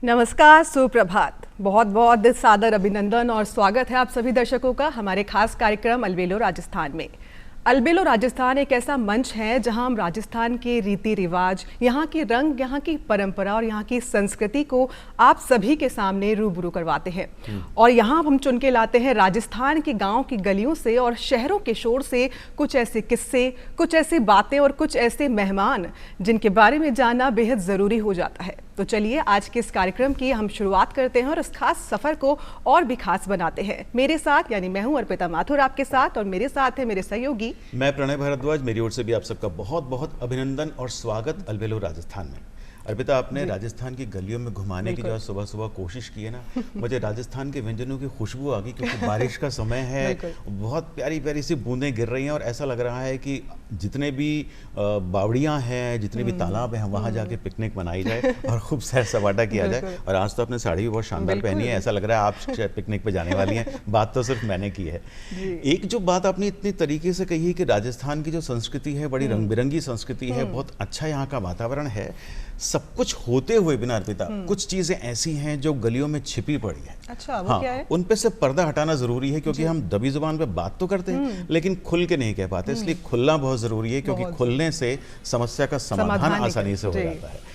नमस्कार, सुप्रभात। बहुत बहुत सादर अभिनंदन और स्वागत है आप सभी दर्शकों का हमारे खास कार्यक्रम अलबेलो राजस्थान में। अलबेलो राजस्थान एक ऐसा मंच है जहां हम राजस्थान के रीति रिवाज, यहाँ के रंग, यहाँ की परंपरा और यहाँ की संस्कृति को आप सभी के सामने रूबरू करवाते हैं। और यहाँ हम चुन के लाते हैं राजस्थान के गाँव की गलियों से और शहरों के शोर से कुछ ऐसे किस्से, कुछ ऐसी बातें और कुछ ऐसे मेहमान जिनके बारे में जानना बेहद ज़रूरी हो जाता है। तो चलिए आज के इस कार्यक्रम की हम शुरुआत करते हैं और इस खास सफर को और भी खास बनाते हैं। मेरे साथ यानी मैं हूं अर्पिता माथुर आपके साथ और मेरे साथ है मेरे सहयोगी मैं प्रणय भारद्वाज। मेरी ओर से भी आप सबका बहुत बहुत अभिनंदन और स्वागत अलबेलो राजस्थान में। अर्पिता, आपने राजस्थान की गलियों में घुमाने की जो सुबह सुबह कोशिश की है ना, मुझे राजस्थान के व्यंजनों की खुशबू आ गई क्योंकि बारिश का समय है, बहुत प्यारी प्यारी सी बूंदें गिर रही हैं और ऐसा लग रहा है कि जितने भी बावड़ियाँ हैं, जितने भी तालाब हैं, वहाँ जाके पिकनिक मनाई जाए और खूब सैर सपाटा किया जाए। और आज तो आपने साड़ी भी बहुत शानदार पहनी है, ऐसा लग रहा है आप पिकनिक पे जाने वाली हैं। बात तो सिर्फ मैंने की है। एक जो बात आपने इतनी तरीके से कही कि राजस्थान की जो संस्कृति है बड़ी रंग बिरंगी संस्कृति है, बहुत अच्छा यहाँ का वातावरण है। सब कुछ होते हुए बिना अर्पिता कुछ चीजें ऐसी हैं जो गलियों में छिपी पड़ी है। अच्छा, वो क्या है? उन पे से पर्दा हटाना जरूरी है क्योंकि हम दबी जुबान पे बात तो करते हैं लेकिन खुल के नहीं कह पाते, इसलिए खुलना बहुत जरूरी है क्योंकि खुलने से समस्या का समाधान आसानी से हो जाता है।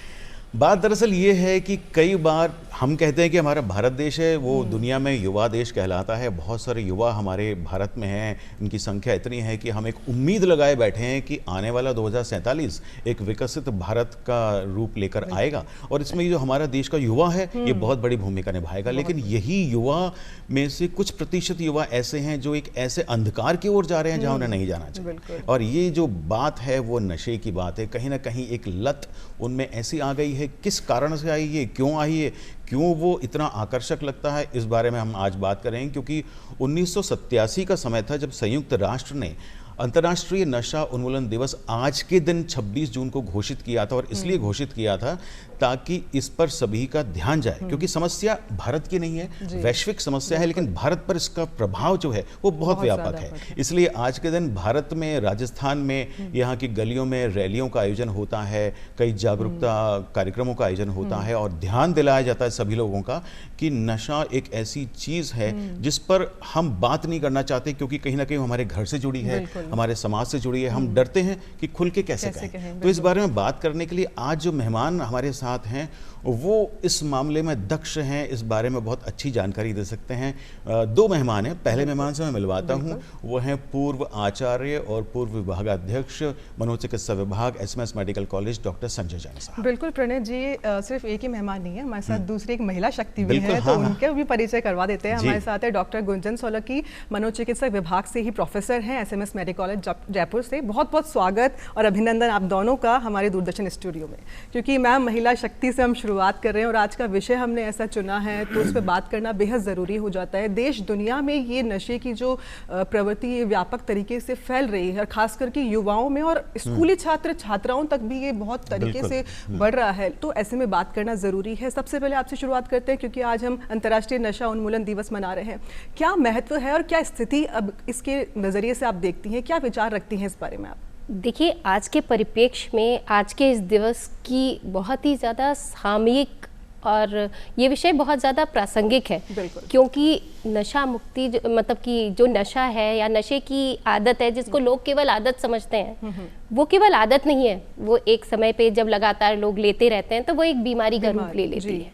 बात दरअसल ये है कि कई बार हम कहते हैं कि हमारा भारत देश है वो दुनिया में युवा देश कहलाता है। बहुत सारे युवा हमारे भारत में हैं, इनकी संख्या इतनी है कि हम एक उम्मीद लगाए बैठे हैं कि आने वाला 2047 एक विकसित भारत का रूप लेकर आएगा और इसमें जो हमारा देश का युवा है ये बहुत बड़ी भूमिका निभाएगा। लेकिन यही युवा में से कुछ प्रतिशत युवा ऐसे हैं जो एक ऐसे अंधकार की ओर जा रहे हैं जहाँ उन्हें नहीं जाना चाहिए। और ये जो बात है वो नशे की बात है। कहीं ना कहीं एक लत उनमें ऐसी आ गई है। किस कारण से आई है, क्यों आई है, क्यों वो इतना आकर्षक लगता है, इस बारे में हम आज बात करेंगे। क्योंकि 1987 का समय था जब संयुक्त राष्ट्र ने अंतर्राष्ट्रीय नशा उन्मूलन दिवस आज के दिन 26 जून को घोषित किया था। और इसलिए घोषित किया था ताकि इस पर सभी का ध्यान जाए क्योंकि समस्या भारत की नहीं है, वैश्विक समस्या है, लेकिन भारत पर इसका प्रभाव जो है वो बहुत व्यापक है। इसलिए आज के दिन भारत में, राजस्थान में यहाँ की गलियों में रैलियों का आयोजन होता है, कई जागरूकता कार्यक्रमों का आयोजन होता है और ध्यान दिलाया जाता है सभी लोगों का कि नशा एक ऐसी चीज है जिस पर हम बात नहीं करना चाहते क्योंकि कहीं ना कहीं हमारे घर से जुड़ी है, हमारे समाज से जुड़ी है। हम डरते हैं कि खुल के कैसे कहें। तो इस बारे में बात करने के लिए आज जो मेहमान हमारे साथ हैं वो इस मामले में दक्ष हैं, इस बारे में बहुत अच्छी जानकारी दे सकते हैं। दो मेहमान हैं। पहले मेहमान से मैं मिलवाता हूं, वो हैं पूर्व आचार्य और पूर्व विभागाध्यक्ष मनोचिकित्सा विभाग SMS medical college doctor Sanjay Jain साहब। बिल्कुल प्रणय जी, सिर्फ एक ही मेहमान नहीं है, हमारे साथ दूसरी एक महिला शक्ति भी है, तो उनके भी परिचय करवा देते हैं। हमारे साथ है डॉक्टर गुंजन सोलंकी, मनोचिकित्सा विभाग से ही प्रोफेसर हैं एसएमएस मेडिकल कॉलेज जयपुर से। बहुत बहुत स्वागत और अभिनंदन आप दोनों का हमारे दूरदर्शन स्टूडियो में। क्योंकि मैम महिला शक्ति से हम शुरुआत कर रहे हैं और आज का विषय हमने ऐसा चुना है तो उस पर बात करना बेहद ज़रूरी हो जाता है। देश दुनिया में ये नशे की जो प्रवृत्ति ये व्यापक तरीके से फैल रही है, खास करके युवाओं में और स्कूली छात्र छात्राओं तक भी ये बहुत तरीके से बढ़ रहा है। तो ऐसे में बात करना ज़रूरी है। सबसे पहले आपसे शुरुआत करते हैं क्योंकि आज हम अंतर्राष्ट्रीय नशा उन्मूलन दिवस मना रहे हैं। क्या महत्व है और क्या स्थिति अब इसके नज़रिए से आप देखती हैं, क्या विचार रखती हैं इस बारे में आप? देखिए, आज के परिप्रेक्ष्य में आज के इस दिवस की बहुत ही ज़्यादा सामयिक और ये विषय बहुत ज़्यादा प्रासंगिक है क्योंकि नशा मुक्ति मतलब कि जो नशा है या नशे की आदत है जिसको लोग केवल आदत समझते हैं, वो केवल आदत नहीं है। वो एक समय पे जब लगातार लोग लेते रहते हैं तो वो एक बीमारी का रूप ले लेती है।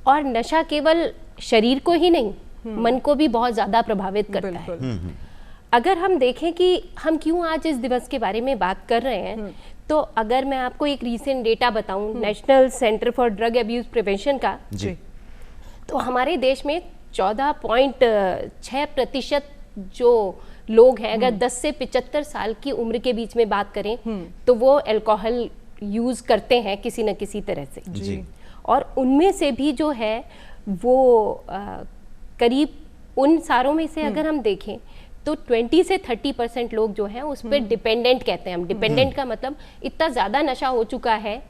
और नशा केवल शरीर को ही नहीं, मन को भी बहुत ज़्यादा प्रभावित करता है। अगर हम देखें कि हम क्यों आज इस दिवस के बारे में बात कर रहे हैं, तो अगर मैं आपको एक रीसेंट डेटा बताऊं national centre for drug abuse prevention का, तो हमारे देश में 14.6% जो लोग हैं, अगर 10 से 75 साल की उम्र के बीच में बात करें तो वो अल्कोहल यूज़ करते हैं किसी न किसी तरह से। और उनमें से भी जो है वो करीब उन सारों में से अगर हम देखें तो 20 से 30% लोग जो हैं उस पर डिपेंडेंट कहते हैं हम। डिपेंडेंट का मतलब इतना ज़्यादा नशा हो चुका है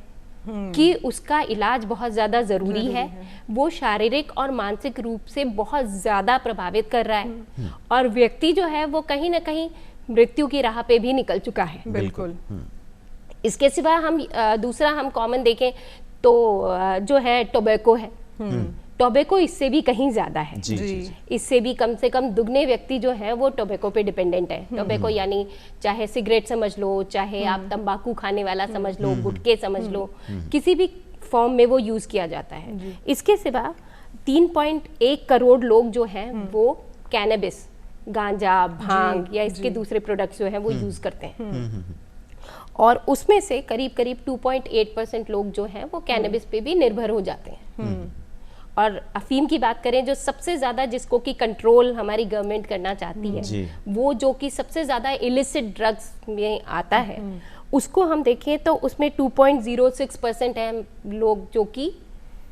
कि उसका इलाज बहुत ज़्यादा ज़रूरी है। वो शारीरिक और मानसिक रूप से बहुत ज़्यादा प्रभावित कर रहा है और व्यक्ति जो है वो कहीं ना कहीं मृत्यु की राह पे भी निकल चुका है। बिल्कुल। इसके सिवा हम दूसरा हम कॉमन देखें तो जो है टोबैको है। टोबैको इससे भी कहीं ज़्यादा है। जी, जी। इससे भी कम से कम दुगने व्यक्ति जो हैं वो टोबैको पे डिपेंडेंट है। टोबैको यानी चाहे सिगरेट समझ लो, चाहे आप तंबाकू खाने वाला समझ लो, गुटखे समझ लो, किसी भी फॉर्म में वो यूज़ किया जाता है। इसके सिवा 3.1 करोड़ लोग जो हैं वो कैनबिस, गांजा, भांग या इसके दूसरे प्रोडक्ट्स जो हैं वो यूज़ करते हैं। और उसमें से करीब करीब 2.8% लोग जो हैं वो कैनबिस पे भी निर्भर हो जाते हैं। और अफीम की बात करें, जो सबसे ज़्यादा जिसको कि कंट्रोल हमारी गवर्नमेंट करना चाहती है, वो जो कि सबसे ज़्यादा इलिसिट ड्रग्स में आता है, उसको हम देखें तो उसमें 2.06% है लोग जो कि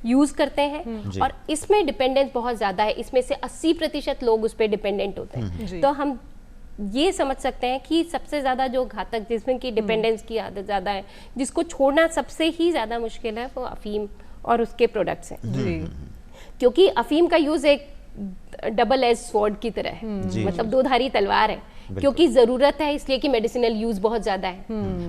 यूज़ करते हैं। और इसमें डिपेंडेंस बहुत ज़्यादा है, इसमें से 80% लोग उस पर डिपेंडेंट होते हैं। तो हम ये समझ सकते हैं कि सबसे ज़्यादा जो घातक, जिसमें कि डिपेंडेंस की आदत ज़्यादा है, जिसको छोड़ना सबसे ही ज़्यादा मुश्किल है, वो अफीम और उसके प्रोडक्ट्स हैं। क्योंकि अफीम का यूज़ एक डबल एज स्वॉर्ड की तरह है, मतलब दो धारी तलवार है। क्योंकि ज़रूरत है इसलिए कि मेडिसिनल यूज़ बहुत ज़्यादा है।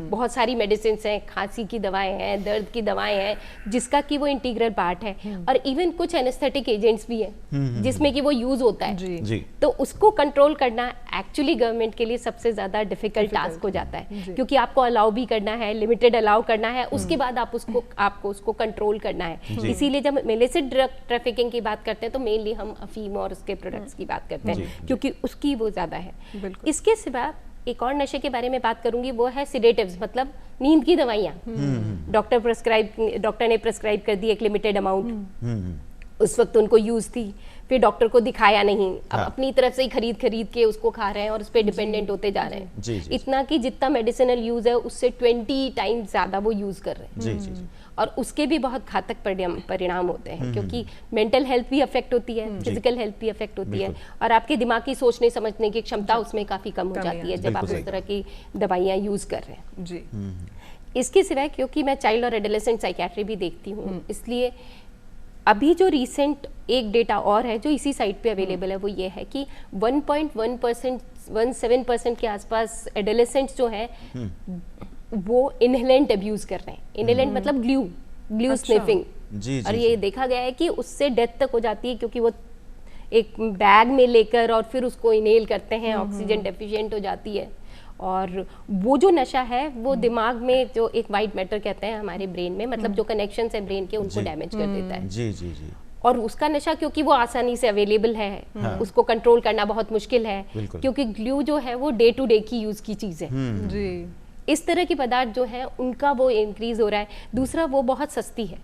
बहुत सारी मेडिसिन हैं, खांसी की दवाएं हैं, दर्द की दवाएं हैं, जिसका कि वो इंटीग्रल पार्ट है। और इवन कुछ एनेस्थेटिक एजेंट्स भी हैं जिसमें कि वो यूज़ होता है। जी। तो उसको कंट्रोल करना एक्चुअली गवर्नमेंट के लिए सबसे ज़्यादा डिफिकल्ट टास्क हो जाता है, क्योंकि आपको अलाउ भी करना है, लिमिटेड अलाउ करना है, उसके बाद आपको उसको कंट्रोल करना है। इसीलिए जब इलिसिट ड्रग ट्रैफिकिंग की बात करते हैं तो मेनली हम अफीम और उसके प्रोडक्ट्स की बात करते हैं, क्योंकि उसकी वो ज़्यादा है। इसके सिवा एक और नशे के बारे में बात करूंगी, वो है सिडेटिव्स, मतलब नींद की दवाइयाँ। डॉक्टर ने प्रेस्क्राइब कर दी एक लिमिटेड अमाउंट, उस वक्त उनको यूज थी, फिर डॉक्टर को दिखाया नहीं, अब अपनी तरफ से ही खरीद के उसको खा रहे हैं और उस पर डिपेंडेंट होते जा रहे हैं। इतना कि जितना मेडिसिनल यूज है उससे 20 टाइम्स ज्यादा वो यूज कर रहे हैं। और उसके भी बहुत घातक परिणाम होते हैं, क्योंकि मेंटल हेल्थ भी अफेक्ट होती है, फिजिकल हेल्थ भी अफेक्ट होती है, और आपके दिमाग की सोचने समझने की क्षमता उसमें काफ़ी कम हो जाती है जब आप इस तरह की दवाइयाँ यूज़ कर रहे हैं। जी। इसके सिवाय क्योंकि मैं चाइल्ड और एडोलेसेंट साइकियाट्री भी देखती हूँ, इसलिए अभी जो रीसेंट एक डेटा और है जो इसी साइट पे अवेलेबल है, वो ये है कि 1.17% के आसपास एडोलेसेंट्स जो हैं वो इनहेलेंट अब्यूज कर रहे हैं। इनहेलेंट मतलब ग्लू स्निफिंग। और ये देखा गया है कि उससे डेथ तक हो जाती है, क्योंकि वो एक बैग में लेकर और फिर उसको इनहेल करते हैं, ऑक्सीजन डेफिशिएंट हो जाती है। और वो जो नशा है वो दिमाग में जो एक वाइट मैटर कहते हैं हमारे ब्रेन में, मतलब जो कनेक्शन है ब्रेन के, उनको डैमेज कर देता है। जी जी जी। और उसका नशा क्योंकि वो आसानी से अवेलेबल है, उसको कंट्रोल करना बहुत मुश्किल है, क्योंकि ग्लू जो है वो डे टू डे की यूज की चीज है। जी। इस तरह के पदार्थ जो है उनका वो इंक्रीज हो रहा है। दूसरा, वो बहुत सस्ती है,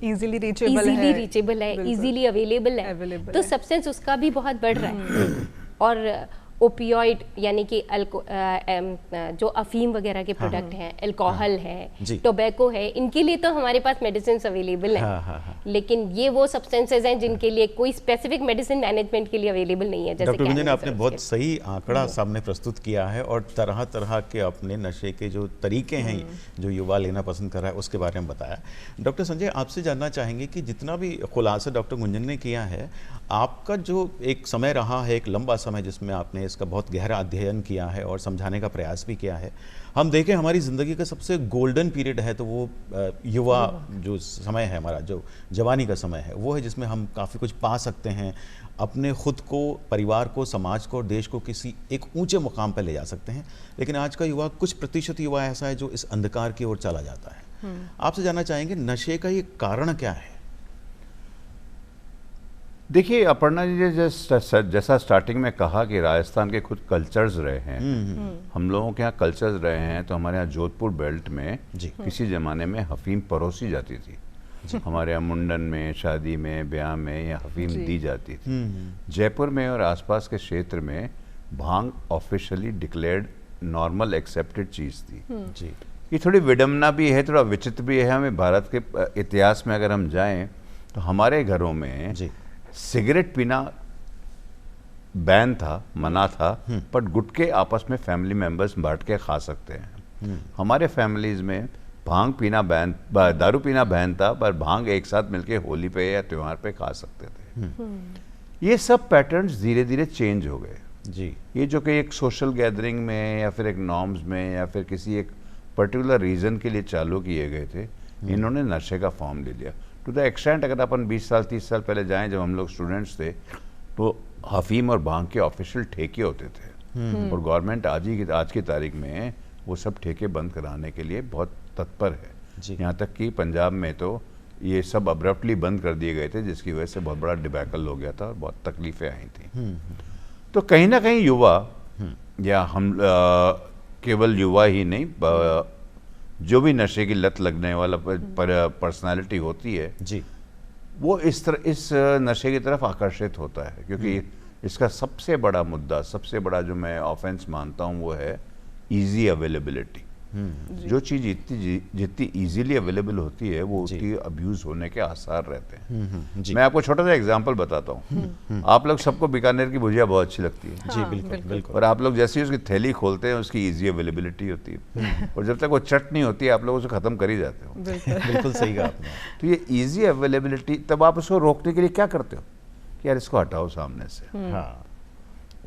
इजीली रीचेबल है, इजीली अवेलेबल है, तो सब्सटेंस उसका भी बहुत बढ़ रहा है। और ओपियोइड यानी कि जो अफीम वगैरह के प्रोडक्ट हैं, अल्कोहल है, टोबैको है, इनके लिए तो हमारे पास मेडिसिन अवेलेबल हैं। लेकिन ये वो सब्सटेंसेज हैं जिनके लिए कोई स्पेसिफिक मेडिसिन मैनेजमेंट के लिए अवेलेबल नहीं है। जैसे डॉक्टर गुंजन, आपने बहुत सही आंकड़ा सामने प्रस्तुत किया है, और तरह तरह के अपने नशे के जो तरीके हैं जो युवा लेना पसंद कर रहा है उसके बारे में बताया। डॉक्टर संजय, आपसे जानना चाहेंगे कि जितना भी खुलासा डॉक्टर गुंजन ने किया है, आपका जो एक समय रहा है, एक लंबा समय जिसमें आपने इसका बहुत गहरा अध्ययन किया है और समझाने का प्रयास भी किया है, हम देखें हमारी ज़िंदगी का सबसे गोल्डन पीरियड है तो वो युवा जो समय है, हमारा जो जवानी का समय है, वो है जिसमें हम काफ़ी कुछ पा सकते हैं, अपने खुद को, परिवार को, समाज को और देश को किसी एक ऊंचे मुकाम पर ले जा सकते हैं। लेकिन आज का युवा, कुछ प्रतिशत युवा ऐसा है जो इस अंधकार की ओर चला जाता है। आपसे जानना चाहेंगे, नशे का ये कारण क्या है? देखिए अपर्णा जी, जैसा स्टार्टिंग में कहा कि राजस्थान के खुद कल्चर्स रहे हैं, हम लोगों के यहाँ कल्चर्स रहे हैं, तो हमारे यहाँ जोधपुर बेल्ट में किसी ज़माने में अफीम परोसी जाती थी। हमारे यहाँ मुंडन में, शादी में, ब्याह में ये अफीम दी जाती थी। जयपुर में और आसपास के क्षेत्र में भांग ऑफिशियली डिक्लेयर्ड नॉर्मल एक्सेप्टेड चीज़ थी। जी। ये थोड़ी विडम्बना भी है, थोड़ा विचित्र भी है। हमें भारत के इतिहास में अगर हम जाएं तो हमारे घरों में सिगरेट पीना बैन था, मना था, पर गुटखे आपस में फैमिली मेंबर्स बांट के खा सकते हैं। हमारे फैमिलीज में भांग पीना बैन, दारू पीना बैन था, पर भांग एक साथ मिलके होली पे या त्योहार पे खा सकते थे। ये सब पैटर्न्स धीरे धीरे चेंज हो गए। जी। ये जो कि एक सोशल गैदरिंग में या फिर एक नॉर्म्स में या फिर किसी एक पर्टिकुलर रीज़न के लिए चालू किए गए थे, इन्होंने नशे का फॉर्म ले लिया। टू द एक्सटेंट अगर अपन 20 साल 30 साल पहले जाएं, जब हम लोग स्टूडेंट्स थे, तो हफीम और भांग के ऑफिशियल ठेके होते थे, और गवर्नमेंट आज की तारीख में वो सब ठेके बंद कराने के लिए बहुत तत्पर है। यहाँ तक कि पंजाब में तो ये सब अब्रप्टली बंद कर दिए गए थे, जिसकी वजह से बहुत बड़ा डिबैकल हो गया था और बहुत तकलीफें आई थी। तो कहीं ना कहीं युवा, या हम केवल युवा ही नहीं, जो भी नशे की लत लगने वाला पर्सनालिटी होती है जी, वो इस नशे की तरफ आकर्षित होता है, क्योंकि इसका सबसे बड़ा मुद्दा, सबसे बड़ा जो मैं ऑफेंस मानता हूँ वो है इजी अवेलेबिलिटी। जो चीज़ जितनी इजीली अवेलेबल होती है वो उतनी अब्यूज होने के आसार रहते हैं। मैं आपको छोटा सा एग्जांपल बताता हूँ। आप लोग सबको बीकानेर की भुजिया बहुत अच्छी लगती है। जी बिल्कुल बिल्कुल। और आप लोग जैसे ही उसकी थैली खोलते हैं उसकी इजी अवेलेबिलिटी होती है, और जब तक वो चट नहीं होती है आप लोग उसे ख़त्म कर ही जाते हो। बिल्कुल सही कहा आपने। तो ये इजी अवेलेबिलिटी, तब आप उसको रोकने के लिए क्या करते हो कि यार इसको हटाओ सामने से। हाँ,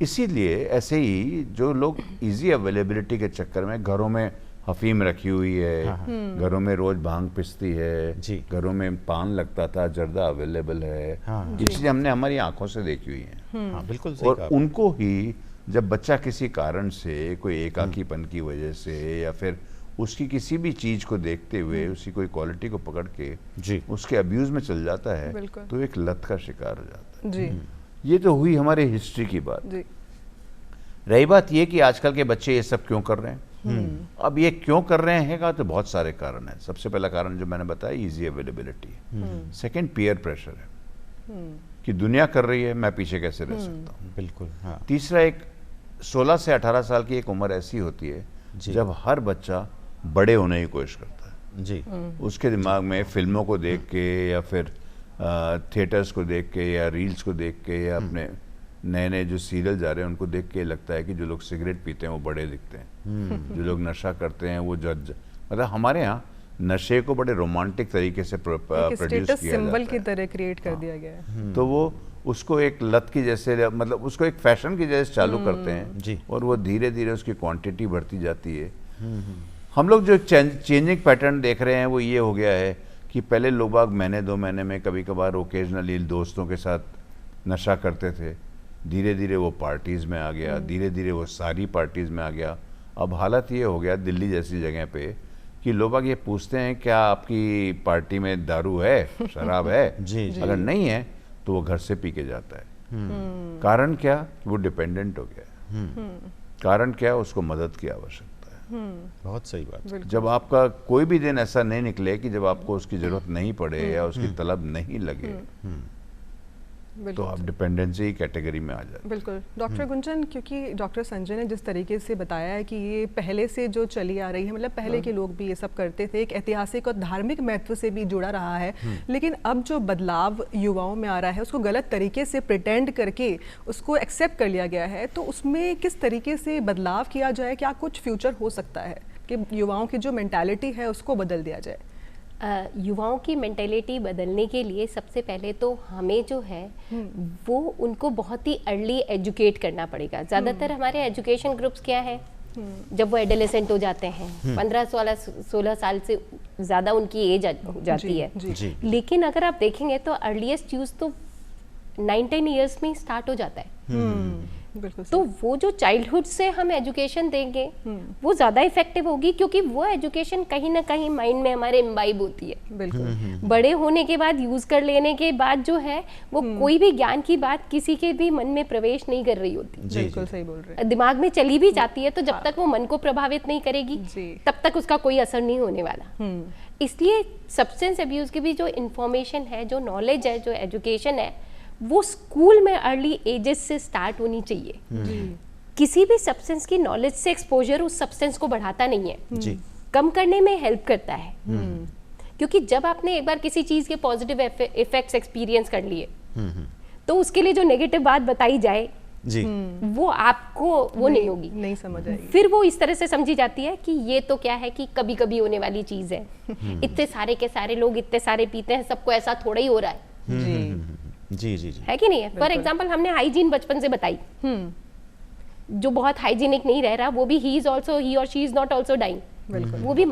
इसीलिए ऐसे ही जो लोग इजी अवेलेबिलिटी के चक्कर में घरों में हफीम रखी हुई है, घरों में रोज भांग पिसती है, घरों में पान लगता था, जर्दा अवेलेबल है, ये चीज़ें हमने हमारी आंखों से देखी हुई हैं। बिल्कुल सही। और उनको ही जब बच्चा किसी कारण से, कोई एकाकीपन की वजह से, या फिर उसकी किसी भी चीज़ को देखते हुए उसकी कोई क्वालिटी को पकड़ के उसके अब्यूज में चल जाता है, तो एक लत का शिकार हो जाता है। ये तो हुई हमारे हिस्ट्री की बात। रही बात ये कि आजकल के बच्चे ये सब क्यों कर रहे हैं। अब ये क्यों कर रहे हैं का तो बहुत सारे कारण हैं। सबसे पहला कारण जो मैंने बताया इजी अवेलेबिलिटी है। सेकंड पीयर प्रेशर है कि दुनिया कर रही है, मैं पीछे कैसे रह सकता हूँ। बिल्कुल। हाँ। तीसरा, एक 16 से 18 साल की एक उम्र ऐसी होती है जब हर बच्चा बड़े होने की कोशिश करता है जी। उसके दिमाग में फिल्मों को देख के, या फिर थिएटर्स को देख के, या रील्स को देख के, या अपने नए नए जो सीरियल जा रहे हैं उनको देख के लगता है कि जो लोग सिगरेट पीते हैं वो बड़े दिखते हैं, जो लोग नशा करते हैं वो मतलब हमारे यहाँ नशे को बड़े रोमांटिक तरीके से प्रोड्यूस किया सिंबल की तरह क्रिएट कर दिया गया है। तो वो उसको एक लत की जैसे, मतलब उसको एक फैशन की जैसे चालू करते हैं जी, और वो धीरे धीरे उसकी क्वांटिटी बढ़ती जाती है। हम लोग जो चेंजिंग पैटर्न देख रहे हैं वो ये हो गया है कि पहले लोग बाग महीने 2 महीने में कभी कभार ओकेजनली दोस्तों के साथ नशा करते थे, धीरे धीरे वो पार्टीज़ में आ गया, धीरे धीरे वो सारी पार्टीज़ में आ गया। अब हालत ये हो गया दिल्ली जैसी जगह पे कि लोग बाग ये पूछते हैं क्या आपकी पार्टी में दारू है, शराब है जी, अगर नहीं है तो वो घर से पी के जाता है। कारण क्या, वो डिपेंडेंट हो गया। कारण क्या, उसको मदद की आवश्यकता है। बहुत सही बात। जब आपका कोई भी दिन ऐसा नहीं निकले कि जब आपको उसकी जरूरत नहीं पड़े या उसकी तलब नहीं लगे, तो आप डिपेंडेंसी कैटेगरी में आ जाए। बिल्कुल डॉक्टर गुंजन, क्योंकि डॉक्टर संजय ने जिस तरीके से बताया है कि ये पहले से जो चली आ रही है, मतलब पहले के लोग भी ये सब करते थे, एक ऐतिहासिक और धार्मिक महत्व से भी जुड़ा रहा है, लेकिन अब जो बदलाव युवाओं में आ रहा है उसको गलत तरीके से प्रिटेंड करके उसको एक्सेप्ट कर लिया गया है, तो उसमें किस तरीके से बदलाव किया जाए? क्या कुछ फ्यूचर हो सकता है कि युवाओं की जो मेंटालिटी है उसको बदल दिया जाए? युवाओं की मेंटेलिटी बदलने के लिए सबसे पहले तो हमें जो है वो उनको बहुत ही अर्ली एजुकेट करना पड़ेगा। ज़्यादातर हमारे एजुकेशन ग्रुप्स क्या है, जब वो एडोलेसेंट हो जाते हैं 15-16 साल से ज़्यादा उनकी एज हो जाती है जी। लेकिन अगर आप देखेंगे तो अर्लीस्ट यूज़ तो 9-10 ईयर्स में स्टार्ट हो जाता है। तो वो जो चाइल्डहुड से हम एजुकेशन देंगे वो ज़्यादा इफेक्टिव होगी, क्योंकि वो एजुकेशन कहीं ना कहीं माइंड में हमारे इम्बाइब होती है। बिल्कुल। बड़े होने के बाद, यूज़ कर लेने के बाद जो है वो कोई भी ज्ञान की बात किसी के भी मन में प्रवेश नहीं कर रही होती। बिल्कुल सही बोल रहे हैं। दिमाग में चली भी जाती है तो जब तक वो मन को प्रभावित नहीं करेगी तब तक उसका कोई असर नहीं होने वाला। इसलिए सब्सटेंस अब्यूज की भी जो इंफॉर्मेशन है, जो नॉलेज है, जो एजुकेशन है, वो स्कूल में अर्ली एजेस से स्टार्ट होनी चाहिए। किसी भी सब्सटेंस की नॉलेज से एक्सपोजर उस सब्सटेंस को बढ़ाता नहीं है जी, कम करने में हेल्प करता है। क्योंकि जब आपने एक बार किसी चीज के पॉजिटिव इफेक्ट्स एक्सपीरियंस कर लिए तो उसके लिए जो नेगेटिव बात बताई जाए जी, वो आपको वो नहीं होगी, नहीं समझ आएगी। फिर वो इस तरह से समझी जाती है कि ये तो क्या है कि कभी कभी होने वाली चीज है। इतने सारे के सारे लोग इतने सारे पीते हैं, सबको ऐसा थोड़ा ही हो रहा है जी जी जी, है कि नहीं है। फॉर एग्जाम्पल हमने हाइजीन बचपन से बताई, जो बहुत हाइजीनिक नहीं रह रहा वो भी ही इज ऑल्सो, ही और she is not also dying, वो भी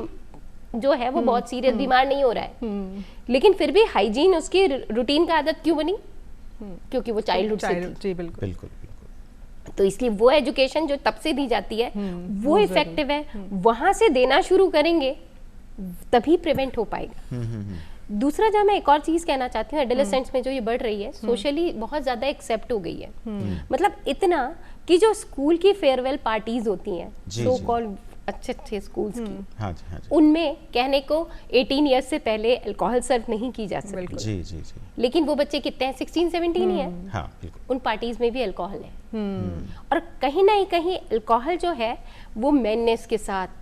जो है वो बहुत सीरियस बीमार नहीं हो रहा है, लेकिन फिर भी हाइजीन उसकी रूटीन का आदत क्यों बनी? क्योंकि वो चाइल्डहुड से थी। जी बिल्कुल बिल्कुल। तो इसलिए वो एजुकेशन जो तब से दी जाती है वो इफेक्टिव है, वहां से देना शुरू करेंगे तभी प्रिवेंट हो पाएगा। दूसरा जहाँ मैं एक और चीज कहना चाहती हूँ, एडोलेसेंट्स में जो ये बढ़ रही है, सोशली बहुत ज्यादा एक्सेप्ट हो गई है। मतलब इतना कि जो स्कूल की फेयरवेल पार्टीज होती हैं, सो कॉल्ड अच्छे स्कूल्स की, हाँ जी, हाँ जी। उनमें कहने को 18 ईयर्स से पहले अल्कोहल सर्व नहीं की जा सकती। जी जी जी। लेकिन वो बच्चे कितने हैं, 16-17 ही है। हाँ बिल्कुल। उन पार्टीज में भी अल्कोहल है। और कहीं ना कहीं अल्कोहल जो है वो मैननेस के साथ,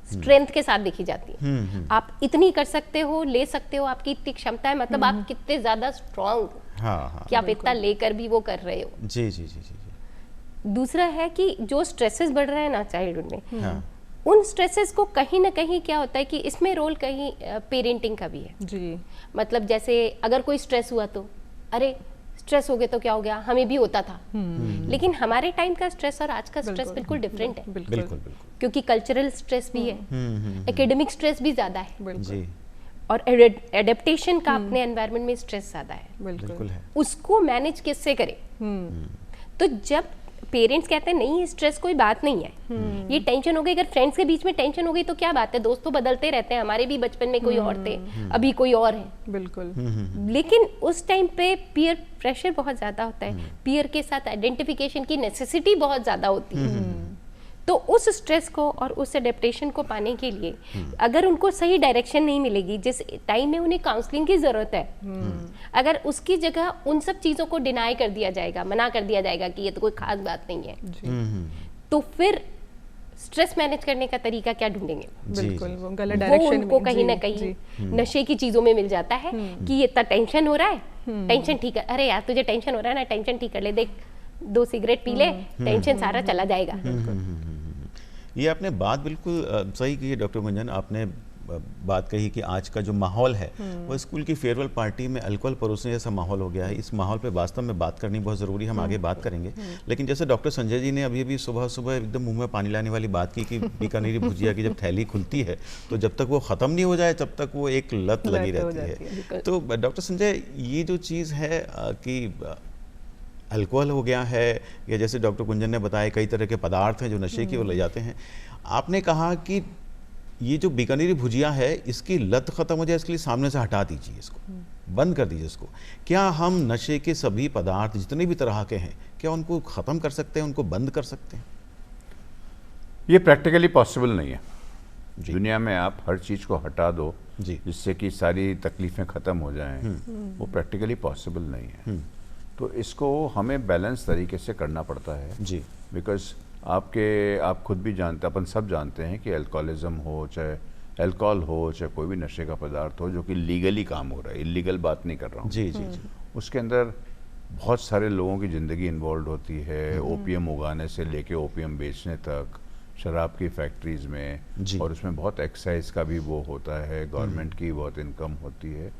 स्ट्रेंथ के साथ देखी जाती है। आप इतनी कर सकते हो, ले सकते हो, आपकी इतनी क्षमता है, मतलब आप कितने ज्यादा स्ट्रांग हो कि आप इतना लेकर भी वो कर रहे हो। जी जी जी जी। दूसरा है कि जो स्ट्रेसेस बढ़ रहे हैं ना चाइल्डहुड में, उन स्ट्रेसेस को कहीं ना कहीं क्या होता है कि इसमें रोल कहीं पेरेंटिंग का भी है जी। मतलब जैसे अगर कोई स्ट्रेस हुआ तो अरे स्ट्रेस हो गया तो क्या हो गया, हमें भी होता था। लेकिन हमारे टाइम का स्ट्रेस और आज का स्ट्रेस बिल्कुल डिफरेंट है। बिल्कुल। क्योंकि कल्चरल स्ट्रेस भी है, एकेडमिक स्ट्रेस भी ज्यादा है जी। और एडेप्टेशन का अपने एनवायरनमेंट में स्ट्रेस ज्यादा है। बिल्कुल है। उसको मैनेज किससे करें? तो जब पेरेंट्स कहते हैं नहीं स्ट्रेस कोई बात नहीं है, ये टेंशन हो गई, अगर फ्रेंड्स के बीच में टेंशन हो गई तो क्या बात है, दोस्त तो बदलते रहते हैं, हमारे भी बचपन में कोई और थे, अभी कोई और है। बिल्कुल। लेकिन उस टाइम पे पीयर प्रेशर बहुत ज्यादा होता है, पीयर के साथ आइडेंटिफिकेशन की नेसेसिटी बहुत ज्यादा होती है। तो उस स्ट्रेस को और उस एडेप्टेशन को पाने के लिए अगर उनको सही डायरेक्शन नहीं मिलेगी, जिस टाइम में उन्हें काउंसलिंग की जरूरत है, अगर उसकी जगह उन सब चीजों को डिनाई कर दिया जाएगा, मना कर दिया जाएगा कि ये तो कोई खास बात नहीं है, तो फिर स्ट्रेस मैनेज करने का तरीका क्या ढूंढेंगे? बिल्कुल वो गलत डायरेक्शन में उनको कहीं ना कहीं नशे की चीजों में मिल जाता है कि ये इतना टेंशन हो रहा है, टेंशन ठीक है, अरे यार तुझे टेंशन हो रहा है ना, टेंशन ठीक कर ले, देख 2 सिगरेट पी ले, टेंशन सारा चला जाएगा। ये आपने बात बिल्कुल सही की है डॉक्टर गुंजन। आपने बात कही कि आज का जो माहौल है वो स्कूल की फेयरवेल पार्टी में अल्कोहल परोसने जैसा माहौल हो गया है। इस माहौल पे वास्तव में बात करनी बहुत ज़रूरी है, हम आगे बात करेंगे। लेकिन जैसे डॉक्टर संजय जी ने अभी सुबह सुबह एकदम मुंह में पानी लाने वाली बात की कि बीकानेरी भुजिया की जब थैली खुलती है तो जब तक वो ख़त्म नहीं हो जाए तब तक वो एक लत लगी रहती है। तो डॉक्टर संजय, ये जो चीज़ है कि अल्कोहल हो गया है, या जैसे डॉक्टर गुंजन ने बताया कई तरह के पदार्थ हैं जो नशे की ओर ले जाते हैं, आपने कहा कि ये जो बीकानेरी भुजिया है इसकी लत ख़त्म हो जाए इसके लिए सामने से हटा दीजिए, इसको बंद कर दीजिए इसको। क्या हम नशे के सभी पदार्थ जितने भी तरह के हैं क्या उनको ख़त्म कर सकते हैं, उनको बंद कर सकते हैं? ये प्रैक्टिकली पॉसिबल नहीं है। दुनिया में आप हर चीज़ को हटा दो जिससे कि सारी तकलीफ़ें ख़त्म हो जाएं, वो प्रैक्टिकली पॉसिबल नहीं है। तो इसको हमें बैलेंस तरीके से करना पड़ता है जी। बिकॉज आप खुद भी जानते, अपन सब जानते हैं कि अल्कोहलिज्म हो, चाहे अल्कोहल हो, चाहे कोई भी नशे का पदार्थ हो जो कि लीगली काम हो रहा है, इलीगल बात नहीं कर रहा हूँ जी, उसके अंदर बहुत सारे लोगों की ज़िंदगी इन्वॉल्व होती है। ओपीएम उगाने से लेके ओपीएम बेचने तक, शराब की फैक्ट्रीज में, और उसमें बहुत एक्साइज का भी वो होता है, गवर्नमेंट की बहुत इनकम होती है,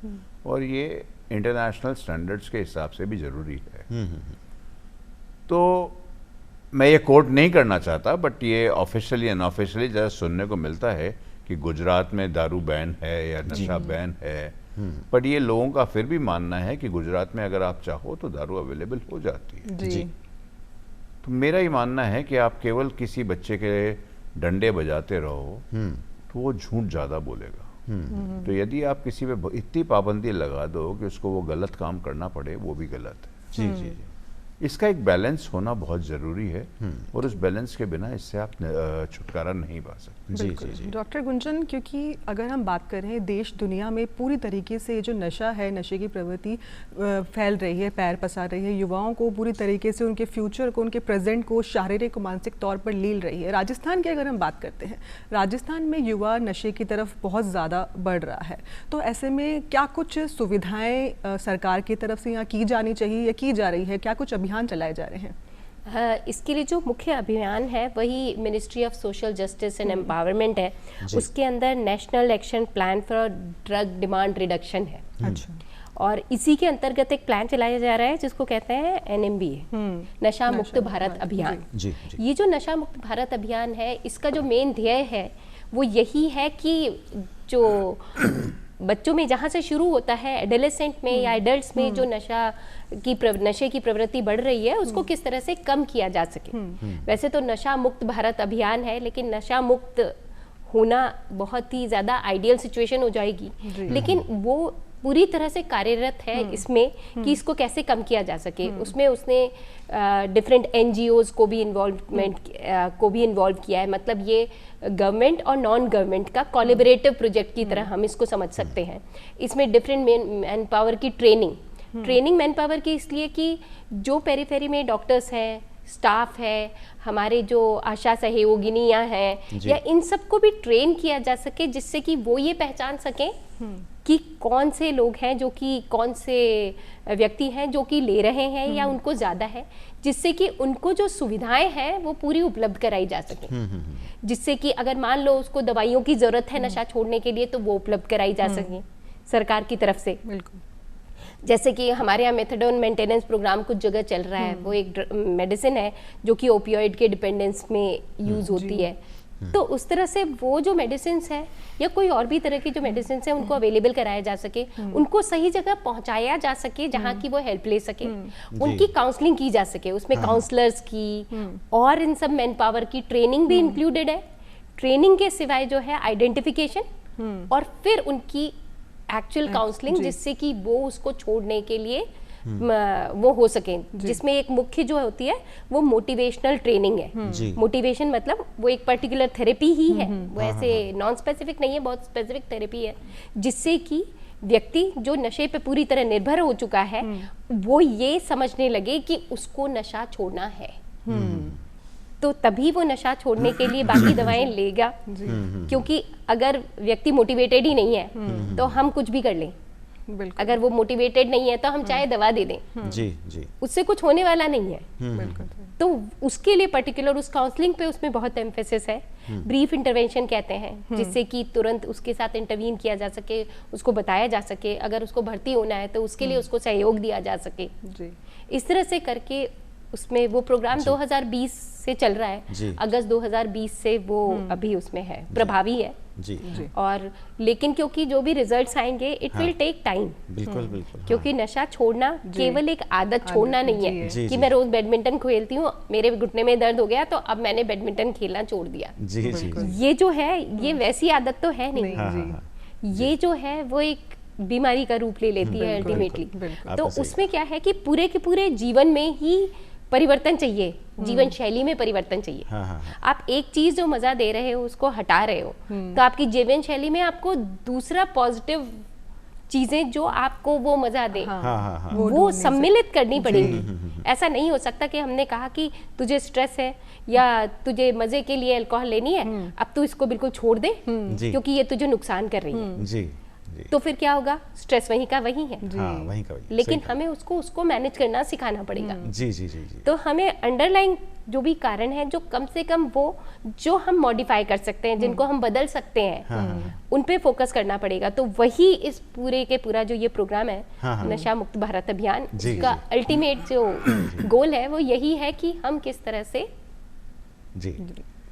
और ये इंटरनेशनल स्टैंडर्ड्स के हिसाब से भी ज़रूरी है। तो मैं ये कोट नहीं करना चाहता, बट ये ऑफिशियली अनऑफिशियली ज़रा सुनने को मिलता है कि गुजरात में दारू बैन है या नशा बैन है, पर ये लोगों का फिर भी मानना है कि गुजरात में अगर आप चाहो तो दारू अवेलेबल हो जाती है जी। तो मेरा ही मानना है कि आप केवल किसी बच्चे के डंडे बजाते रहो तो वो झूठ ज़्यादा बोलेगा। तो यदि आप किसी पे इतनी पाबंदी लगा दो कि उसको वो गलत काम करना पड़े, वो भी गलत है जी। इसका एक बैलेंस होना बहुत ज़रूरी है, और उस बैलेंस के बिना इससे आप छुटकारा नहीं पा सकते जी। डॉक्टर गुंजन, क्योंकि अगर हम बात करें देश दुनिया में पूरी तरीके से जो नशा है, नशे की प्रवृत्ति फैल रही है, पैर पसार रही है, युवाओं को पूरी तरीके से उनके फ्यूचर को, उनके प्रेजेंट को शारीरिक और मानसिक तौर पर लील रही है। राजस्थान की अगर हम बात करते हैं, राजस्थान में युवा नशे की तरफ बहुत ज़्यादा बढ़ रहा है, तो ऐसे में क्या कुछ सुविधाएँ सरकार की तरफ से यहाँ की जानी चाहिए या की जा रही है? क्या कुछ अभियान चलाए जा रहे हैं? इसके लिए जो मुख्य अभियान है वही ministry of social justice and empowerment है। उसके अंदर national action plan for drug demand reduction है। अच्छा। और इसी के अंतर्गत एक प्लान चलाया जा रहा है जिसको कहते हैं NMBA, नशा मुक्त भारत अभियान। ये जो नशा मुक्त भारत अभियान है, इसका जो मेन ध्येय है वो यही है कि जो बच्चों में जहाँ से शुरू होता है, एडोलेसेंट में या एडल्ट्स में जो नशे की प्रवृत्ति बढ़ रही है, उसको किस तरह से कम किया जा सके। वैसे तो नशा मुक्त भारत अभियान है, लेकिन नशा मुक्त होना बहुत ही ज़्यादा आइडियल सिचुएशन हो जाएगी, लेकिन वो पूरी तरह से कार्यरत है इसमें कि इसको कैसे कम किया जा सके। उसमें उसने डिफरेंट NGOs को भी इन्वॉल्व किया है। मतलब ये गवर्नमेंट और नॉन गवर्नमेंट का कोलैबोरेटिव प्रोजेक्ट की तरह हम इसको समझ सकते हैं। इसमें डिफरेंट मैन पावर की ट्रेनिंग मैन पावर की इसलिए कि जो पेरीफेरी में डॉक्टर्स हैं, स्टाफ है, हमारे जो आशा सहयोगिनियाँ हैं, या इन सबको भी ट्रेन किया जा सके, जिससे कि वो ये पहचान सकें कि कौन से लोग हैं जो कि कौन से व्यक्ति हैं जो कि ले रहे हैं या उनको ज़्यादा है, जिससे कि उनको जो सुविधाएं हैं वो पूरी उपलब्ध कराई जा सके। जिससे कि अगर मान लो उसको दवाइयों की ज़रूरत है नशा छोड़ने के लिए, तो वो उपलब्ध कराई जा सके सरकार की तरफ से। बिल्कुल। जैसे कि हमारे यहाँ मेथाडोन मेंटेनेंस प्रोग्राम कुछ जगह चल रहा है, वो एक मेडिसिन है जो कि ओपियोइड के डिपेंडेंस में यूज़ होती है। तो उस तरह से वो जो मेडिसिन है या कोई और भी तरह की जो मेडिसिन है उनको अवेलेबल कराया जा सके, उनको सही जगह पहुंचाया जा सके जहाँ की वो हेल्प ले सके, उनकी काउंसलिंग की जा सके, उसमें काउंसलर्स की और इन सब मैन पावर की ट्रेनिंग भी इंक्लूडेड है। ट्रेनिंग के सिवाय जो है आइडेंटिफिकेशन और फिर उनकी एक्चुअल काउंसलिंग, जिससे कि वो उसको छोड़ने के लिए वो हो सके। जिसमें एक मुख्य जो होती है वो मोटिवेशनल ट्रेनिंग है। मोटिवेशन मतलब वो एक पर्टिकुलर थेरेपी ही है, वो ऐसे नॉन स्पेसिफिक नहीं है, बहुत स्पेसिफिक थेरेपी है, जिससे कि व्यक्ति जो नशे पे पूरी तरह निर्भर हो चुका है वो ये समझने लगे कि उसको नशा छोड़ना है। तो तभी वो नशा छोड़ने के लिए बाकी दवाएं लेगा, क्योंकि अगर व्यक्ति मोटिवेटेड ही नहीं है तो हम कुछ भी कर लें। अगर वो मोटिवेटेड नहीं है तो हम चाहे दवा दे दें, जी उससे कुछ होने वाला नहीं है। तो उसके लिए पर्टिकुलर उस काउंसलिंग पे उसमें बहुत एम्फेसिस है। ब्रीफ इंटरवेंशन कहते हैं, जिससे कि तुरंत उसके साथ इंटरवीन किया जा सके, उसको बताया जा सके, अगर उसको भर्ती होना है तो उसके लिए उसको सहयोग दिया जा सके। इस तरह से करके उसमें वो प्रोग्राम 2020 से चल रहा है, अगस्त 2020 से वो अभी उसमें है, प्रभावी है। जी। और लेकिन क्योंकि जो भी रिजल्ट्स आएंगे इट विल टेक टाइम। बिल्कुल बिल्कुल। क्योंकि नशा छोड़ना केवल एक आदत छोड़ना नहीं है कि मैं रोज बैडमिंटन खेलती हूँ, मेरे घुटने में दर्द हो गया तो अब मैंने बैडमिंटन खेलना छोड़ दिया। ये जो है ये वैसी आदत तो है नहीं। ये जो है वो एक बीमारी का रूप ले लेती है अल्टीमेटली। तो उसमें क्या है कि पूरे के पूरे जीवन में ही परिवर्तन चाहिए, जीवन शैली में परिवर्तन चाहिए। आप एक चीज जो मजा दे रहे हो उसको हटा रहे हो, तो आपकी जीवन शैली में आपको दूसरा पॉजिटिव चीजें जो आपको वो मजा दे वो सम्मिलित करनी पड़ेगी। ऐसा नहीं हो सकता कि हमने कहा कि तुझे स्ट्रेस है या तुझे मजे के लिए अल्कोहल लेनी है, अब तू इसको बिल्कुल छोड़ दे क्योंकि ये तुझे नुकसान कर रही है। तो फिर क्या होगा, स्ट्रेस वहीं का वही है। वहीं का वही। लेकिन हमें उसको मैनेज करना सिखाना पड़ेगा। जी। तो हमें अंडरलाइन जो भी कारण है, जो कम से कम वो जो हम मॉडिफाई कर सकते हैं, जिनको हम बदल सकते हैं, उन पे फोकस करना पड़ेगा। तो वही इस पूरे के पूरा जो ये प्रोग्राम है नशा मुक्त भारत अभियान, इसका अल्टीमेट जो गोल है वो यही है कि हम किस तरह से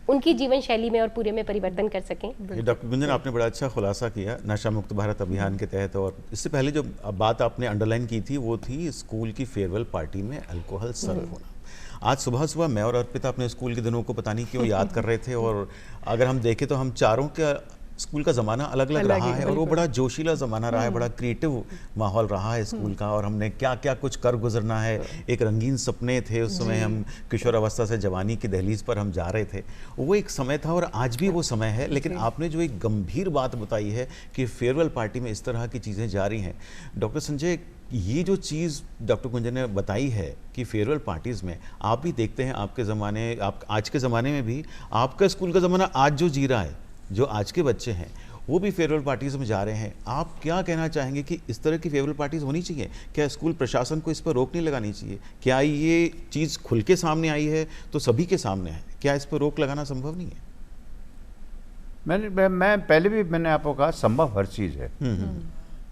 उनकी जीवन शैली में और पूरे में परिवर्तन कर सकें। डॉक्टर गुंजन, आपने बड़ा अच्छा खुलासा किया नशा मुक्त भारत अभियान के तहत। और इससे पहले जो बात आपने अंडरलाइन की थी वो थी स्कूल की फेयरवेल पार्टी में अल्कोहल सर्व होना। आज सुबह मैं और अर्पिता अपने स्कूल के दिनों को पता नहीं क्यों याद कर रहे थे, और अगर हम देखें तो हम चारों के स्कूल का ज़माना अलग अलग रहा है, और वो बड़ा जोशीला ज़माना रहा है, बड़ा क्रिएटिव माहौल रहा है स्कूल का, और हमने क्या क्या कुछ कर गुजरना है। एक रंगीन सपने थे उस समय, हम किशोर अवस्था से जवानी की दहलीज पर हम जा रहे थे। वो एक समय था और आज भी वो समय है। लेकिन आपने जो एक गंभीर बात बताई है कि फेयरवेल पार्टी में इस तरह की चीज़ें जारी हैं, डॉक्टर संजय, ये जो चीज़ डॉक्टर गुंजन ने बताई है कि फेयरवेल पार्टीज़ में आप भी देखते हैं, आपके ज़माने, आप आज के ज़माने में भी, आपका स्कूल का ज़माना आज जो जी रहा है, जो आज के बच्चे हैं वो भी फेयरवेल पार्टीज़ में जा रहे हैं। आप क्या कहना चाहेंगे कि इस तरह की फेयरवेल पार्टीज़ होनी चाहिए? क्या स्कूल प्रशासन को इस पर रोक नहीं लगानी चाहिए? क्या ये चीज़ खुल के सामने आई है तो सभी के सामने है, क्या इस पर रोक लगाना संभव नहीं है? मैं पहले भी मैंने आपको कहा संभव हर चीज़ है,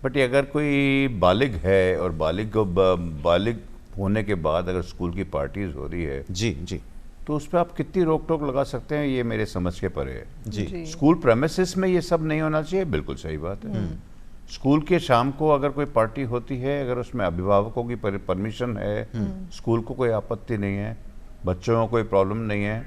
बट अगर कोई बालिग है और बालिग होने के बाद अगर स्कूल की पार्टीज हो रही है, जी, तो उस पर आप कितनी रोक टोक लगा सकते हैं, ये मेरे समझ के परे है। जी। स्कूल प्रेमिसेस में ये सब नहीं होना चाहिए, बिल्कुल सही बात है। स्कूल के शाम को अगर कोई पार्टी होती है, अगर उसमें अभिभावकों की परमिशन है, स्कूल को कोई आपत्ति नहीं है, बच्चों को कोई प्रॉब्लम नहीं है,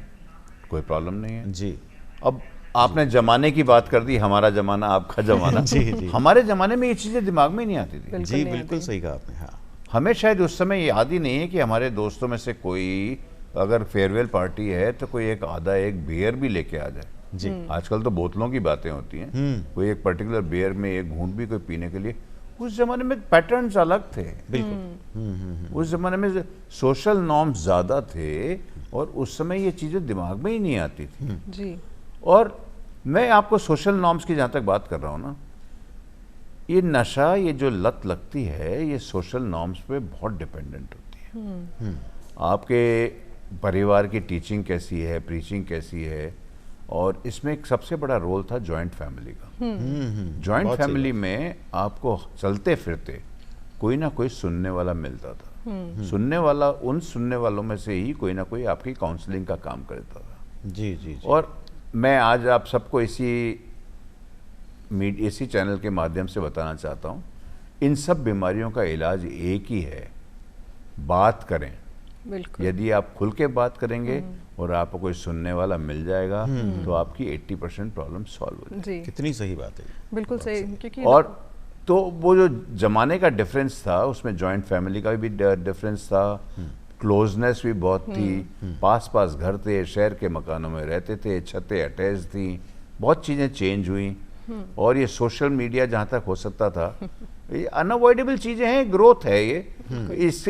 कोई प्रॉब्लम नहीं है जी। अब आपने जमाने की बात कर दी, हमारा जमाना आपका जमाना। जी। हमारे जमाने में ये चीज़ें दिमाग में नहीं आती थी। जी बिल्कुल सही कहा आपने। हाँ, हमें शायद उस समय याद ही नहीं है कि हमारे दोस्तों में से कोई अगर फेयरवेल पार्टी है तो कोई एक आधा एक बियर भी लेके आ जाए। जी। आजकल तो बोतलों की बातें होती हैं, कोई एक पर्टिकुलर बियर में एक घूंट भी कोई पीने के लिए। उस जमाने में पैटर्न्स अलग थे, बिल्कुल। उस जमाने में सोशल नॉर्म्स ज़्यादा थे और उस समय ये चीज़ें दिमाग में ही नहीं आती थी। जी। और मैं आपको सोशल नॉर्म्स की जहाँ तक बात कर रहा हूँ ना, ये नशा, ये जो लत लगती है, ये सोशल नॉर्म्स पे बहुत डिपेंडेंट होती है। आपके परिवार की टीचिंग कैसी है, प्रीचिंग कैसी है, और इसमें एक सबसे बड़ा रोल था जॉइंट फैमिली का। जॉइंट फैमिली में आपको चलते फिरते कोई ना कोई सुनने वाला मिलता था। सुनने वाला, उन सुनने वालों में से ही कोई ना कोई आपकी काउंसलिंग का काम करता था। जी। और मैं आज आप सबको इसी चैनल के माध्यम से बताना चाहता हूँ, इन सब बीमारियों का इलाज एक ही है, बात करें। बिल्कुल। यदि आप खुल के बात करेंगे और आपको कोई सुनने वाला मिल जाएगा तो आपकी 80% प्रॉब्लम सॉल्व हो जाएगी। कितनी सही बात है। बिल्कुल सही, क्योंकि और तो वो जो जमाने का डिफरेंस था, उसमें जॉइंट फैमिली का भी डिफरेंस था, क्लोजनेस भी बहुत थी, पास पास घर थे, शहर के मकानों में रहते थे, छतें अटैच थी, बहुत चीज़ें चेंज हुई। और ये सोशल मीडिया जहाँ तक हो सकता था, ये अनअवॉइडेबल चीज़ें हैं, ग्रोथ है ये।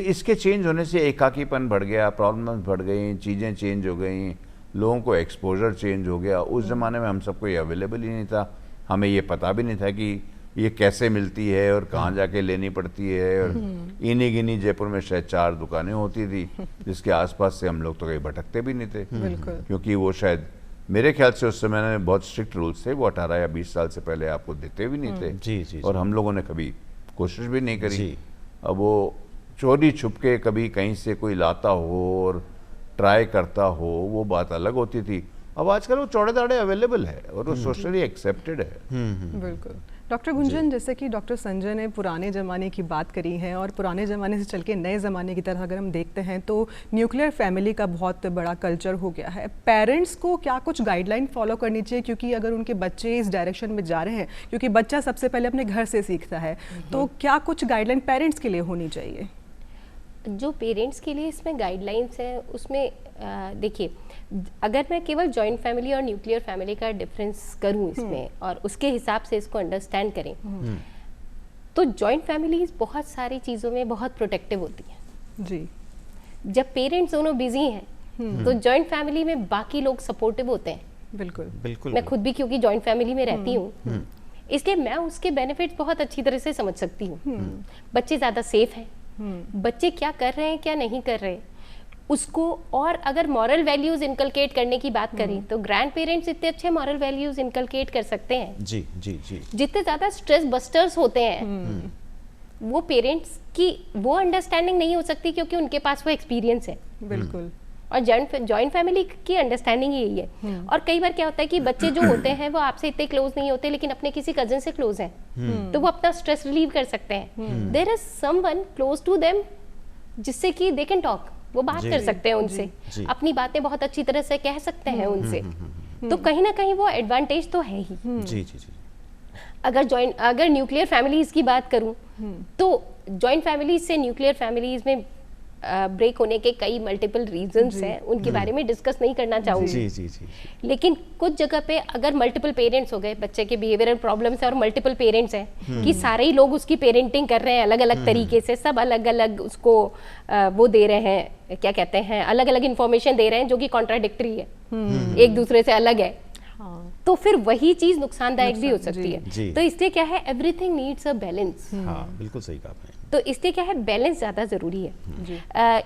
इसके चेंज होने से एकाकीपन बढ़ गया, प्रॉब्लम्स बढ़ गई, चीज़ें चेंज हो गई, लोगों को एक्सपोजर चेंज हो गया। उस ज़माने में हम सबको ये अवेलेबल ही नहीं था, हमें ये पता भी नहीं था कि ये कैसे मिलती है और कहाँ जाके लेनी पड़ती है। और इन्हीं गिनी जयपुर में शायद 4 दुकानें होती थी, जिसके आसपास से हम लोग तो कहीं भटकते भी नहीं थे, क्योंकि वो शायद मेरे ख्याल से उस समय में बहुत स्ट्रिक्ट रूल्स थे, वो 18 या 20 साल से पहले आपको देते भी नहीं थे। जी। और हम लोगों ने कभी कोशिश भी नहीं करी। अब वो चोरी छुप के कभी कहीं से कोई लाता हो और ट्राई करता हो, वो बात अलग होती थी। अब आजकल वो चौड़े दाड़े अवेलेबल है और वो सोशली एक्सेप्टेड है। बिल्कुल। डॉक्टर गुंजन, जैसे कि डॉक्टर संजय ने पुराने ज़माने की बात करी है, और पुराने ज़माने से चल के नए ज़माने की तरह अगर हम देखते हैं तो न्यूक्लियर फैमिली का बहुत बड़ा कल्चर हो गया है। पेरेंट्स को क्या कुछ गाइडलाइन फॉलो करनी चाहिए, क्योंकि अगर उनके बच्चे इस डायरेक्शन में जा रहे हैं, क्योंकि बच्चा सबसे पहले अपने घर से सीखता है, तो क्या कुछ गाइडलाइन पेरेंट्स के लिए होनी चाहिए? जो पेरेंट्स के लिए इसमें गाइडलाइंस हैं, उसमें देखिए, अगर मैं केवल जॉइंट फैमिली और न्यूक्लियर फैमिली का डिफरेंस करूं इसमें और उसके हिसाब से इसको अंडरस्टैंड करें, तो जॉइंट फैमिलीज बहुत सारी चीज़ों में बहुत प्रोटेक्टिव होती हैं। जी। जब पेरेंट्स दोनों बिजी हैं तो जॉइंट फैमिली में बाकी लोग सपोर्टिव होते हैं। बिल्कुल। मैं खुद भी क्योंकि जॉइंट फैमिली में रहती हूँ, इसलिए मैं उसके बेनिफिट्स बहुत अच्छी तरह से समझ सकती हूँ। बच्चे ज़्यादा सेफ हैं, बच्चे क्या कर रहे हैं क्या नहीं कर रहे उसको, और अगर मॉरल वैल्यूज इनकलकेट करने की बात करें तो ग्रैंड पेरेंट्स इतने अच्छे मॉरल वैल्यूज इनकलकेट कर सकते हैं। जी। जितने ज्यादा स्ट्रेस बस्टर्स होते हैं वो पेरेंट्स की वो अंडरस्टैंडिंग नहीं हो सकती, क्योंकि उनके पास वो एक्सपीरियंस है। बिल्कुल। और जॉइंट फैमिली की अंडरस्टैंडिंग यही है। और कई बार क्या होता है कि बच्चे जो होते हैं वो आपसे इतने क्लोज नहीं होते, लेकिन अपने किसी कजन से क्लोज हैं, तो वो अपना स्ट्रेस रिलीव कर सकते हैं। There is someone close to them जिससे कि दे कैन टॉक, वो बात कर सकते हैं उनसे, अपनी बातें बहुत अच्छी तरह से कह सकते हैं उनसे। तो कहीं ना कहीं वो एडवांटेज तो है ही। जी। अगर न्यूक्लियर फैमिलीज की बात करूं तो जॉइंट फैमिलीज से न्यूक्लियर फैमिलीज में ब्रेक होने के कई मल्टीपल रीजंस हैं, उनके बारे में डिस्कस नहीं करना चाहूंगी। जी। लेकिन कुछ जगह पे अगर मल्टीपल पेरेंट्स हो गए, बच्चे के बिहेवियरल प्रॉब्लम्स है और मल्टीपल पेरेंट्स हैं कि सारे ही लोग उसकी पेरेंटिंग कर रहे हैं अलग अलग तरीके से, सब अलग अलग उसको वो दे रहे हैं, क्या कहते हैं, अलग अलग इंफॉर्मेशन दे रहे हैं जो कि कॉन्ट्राडिक्टरी है, एक दूसरे से अलग है, तो फिर वही चीज नुकसानदायक भी हो सकती है। तो इसलिए क्या है, एवरीथिंग नीड्स अ बैलेंस। हाँ, बिल्कुल सही कहा आपने। तो इसलिए क्या है, बैलेंस ज़्यादा ज़रूरी है।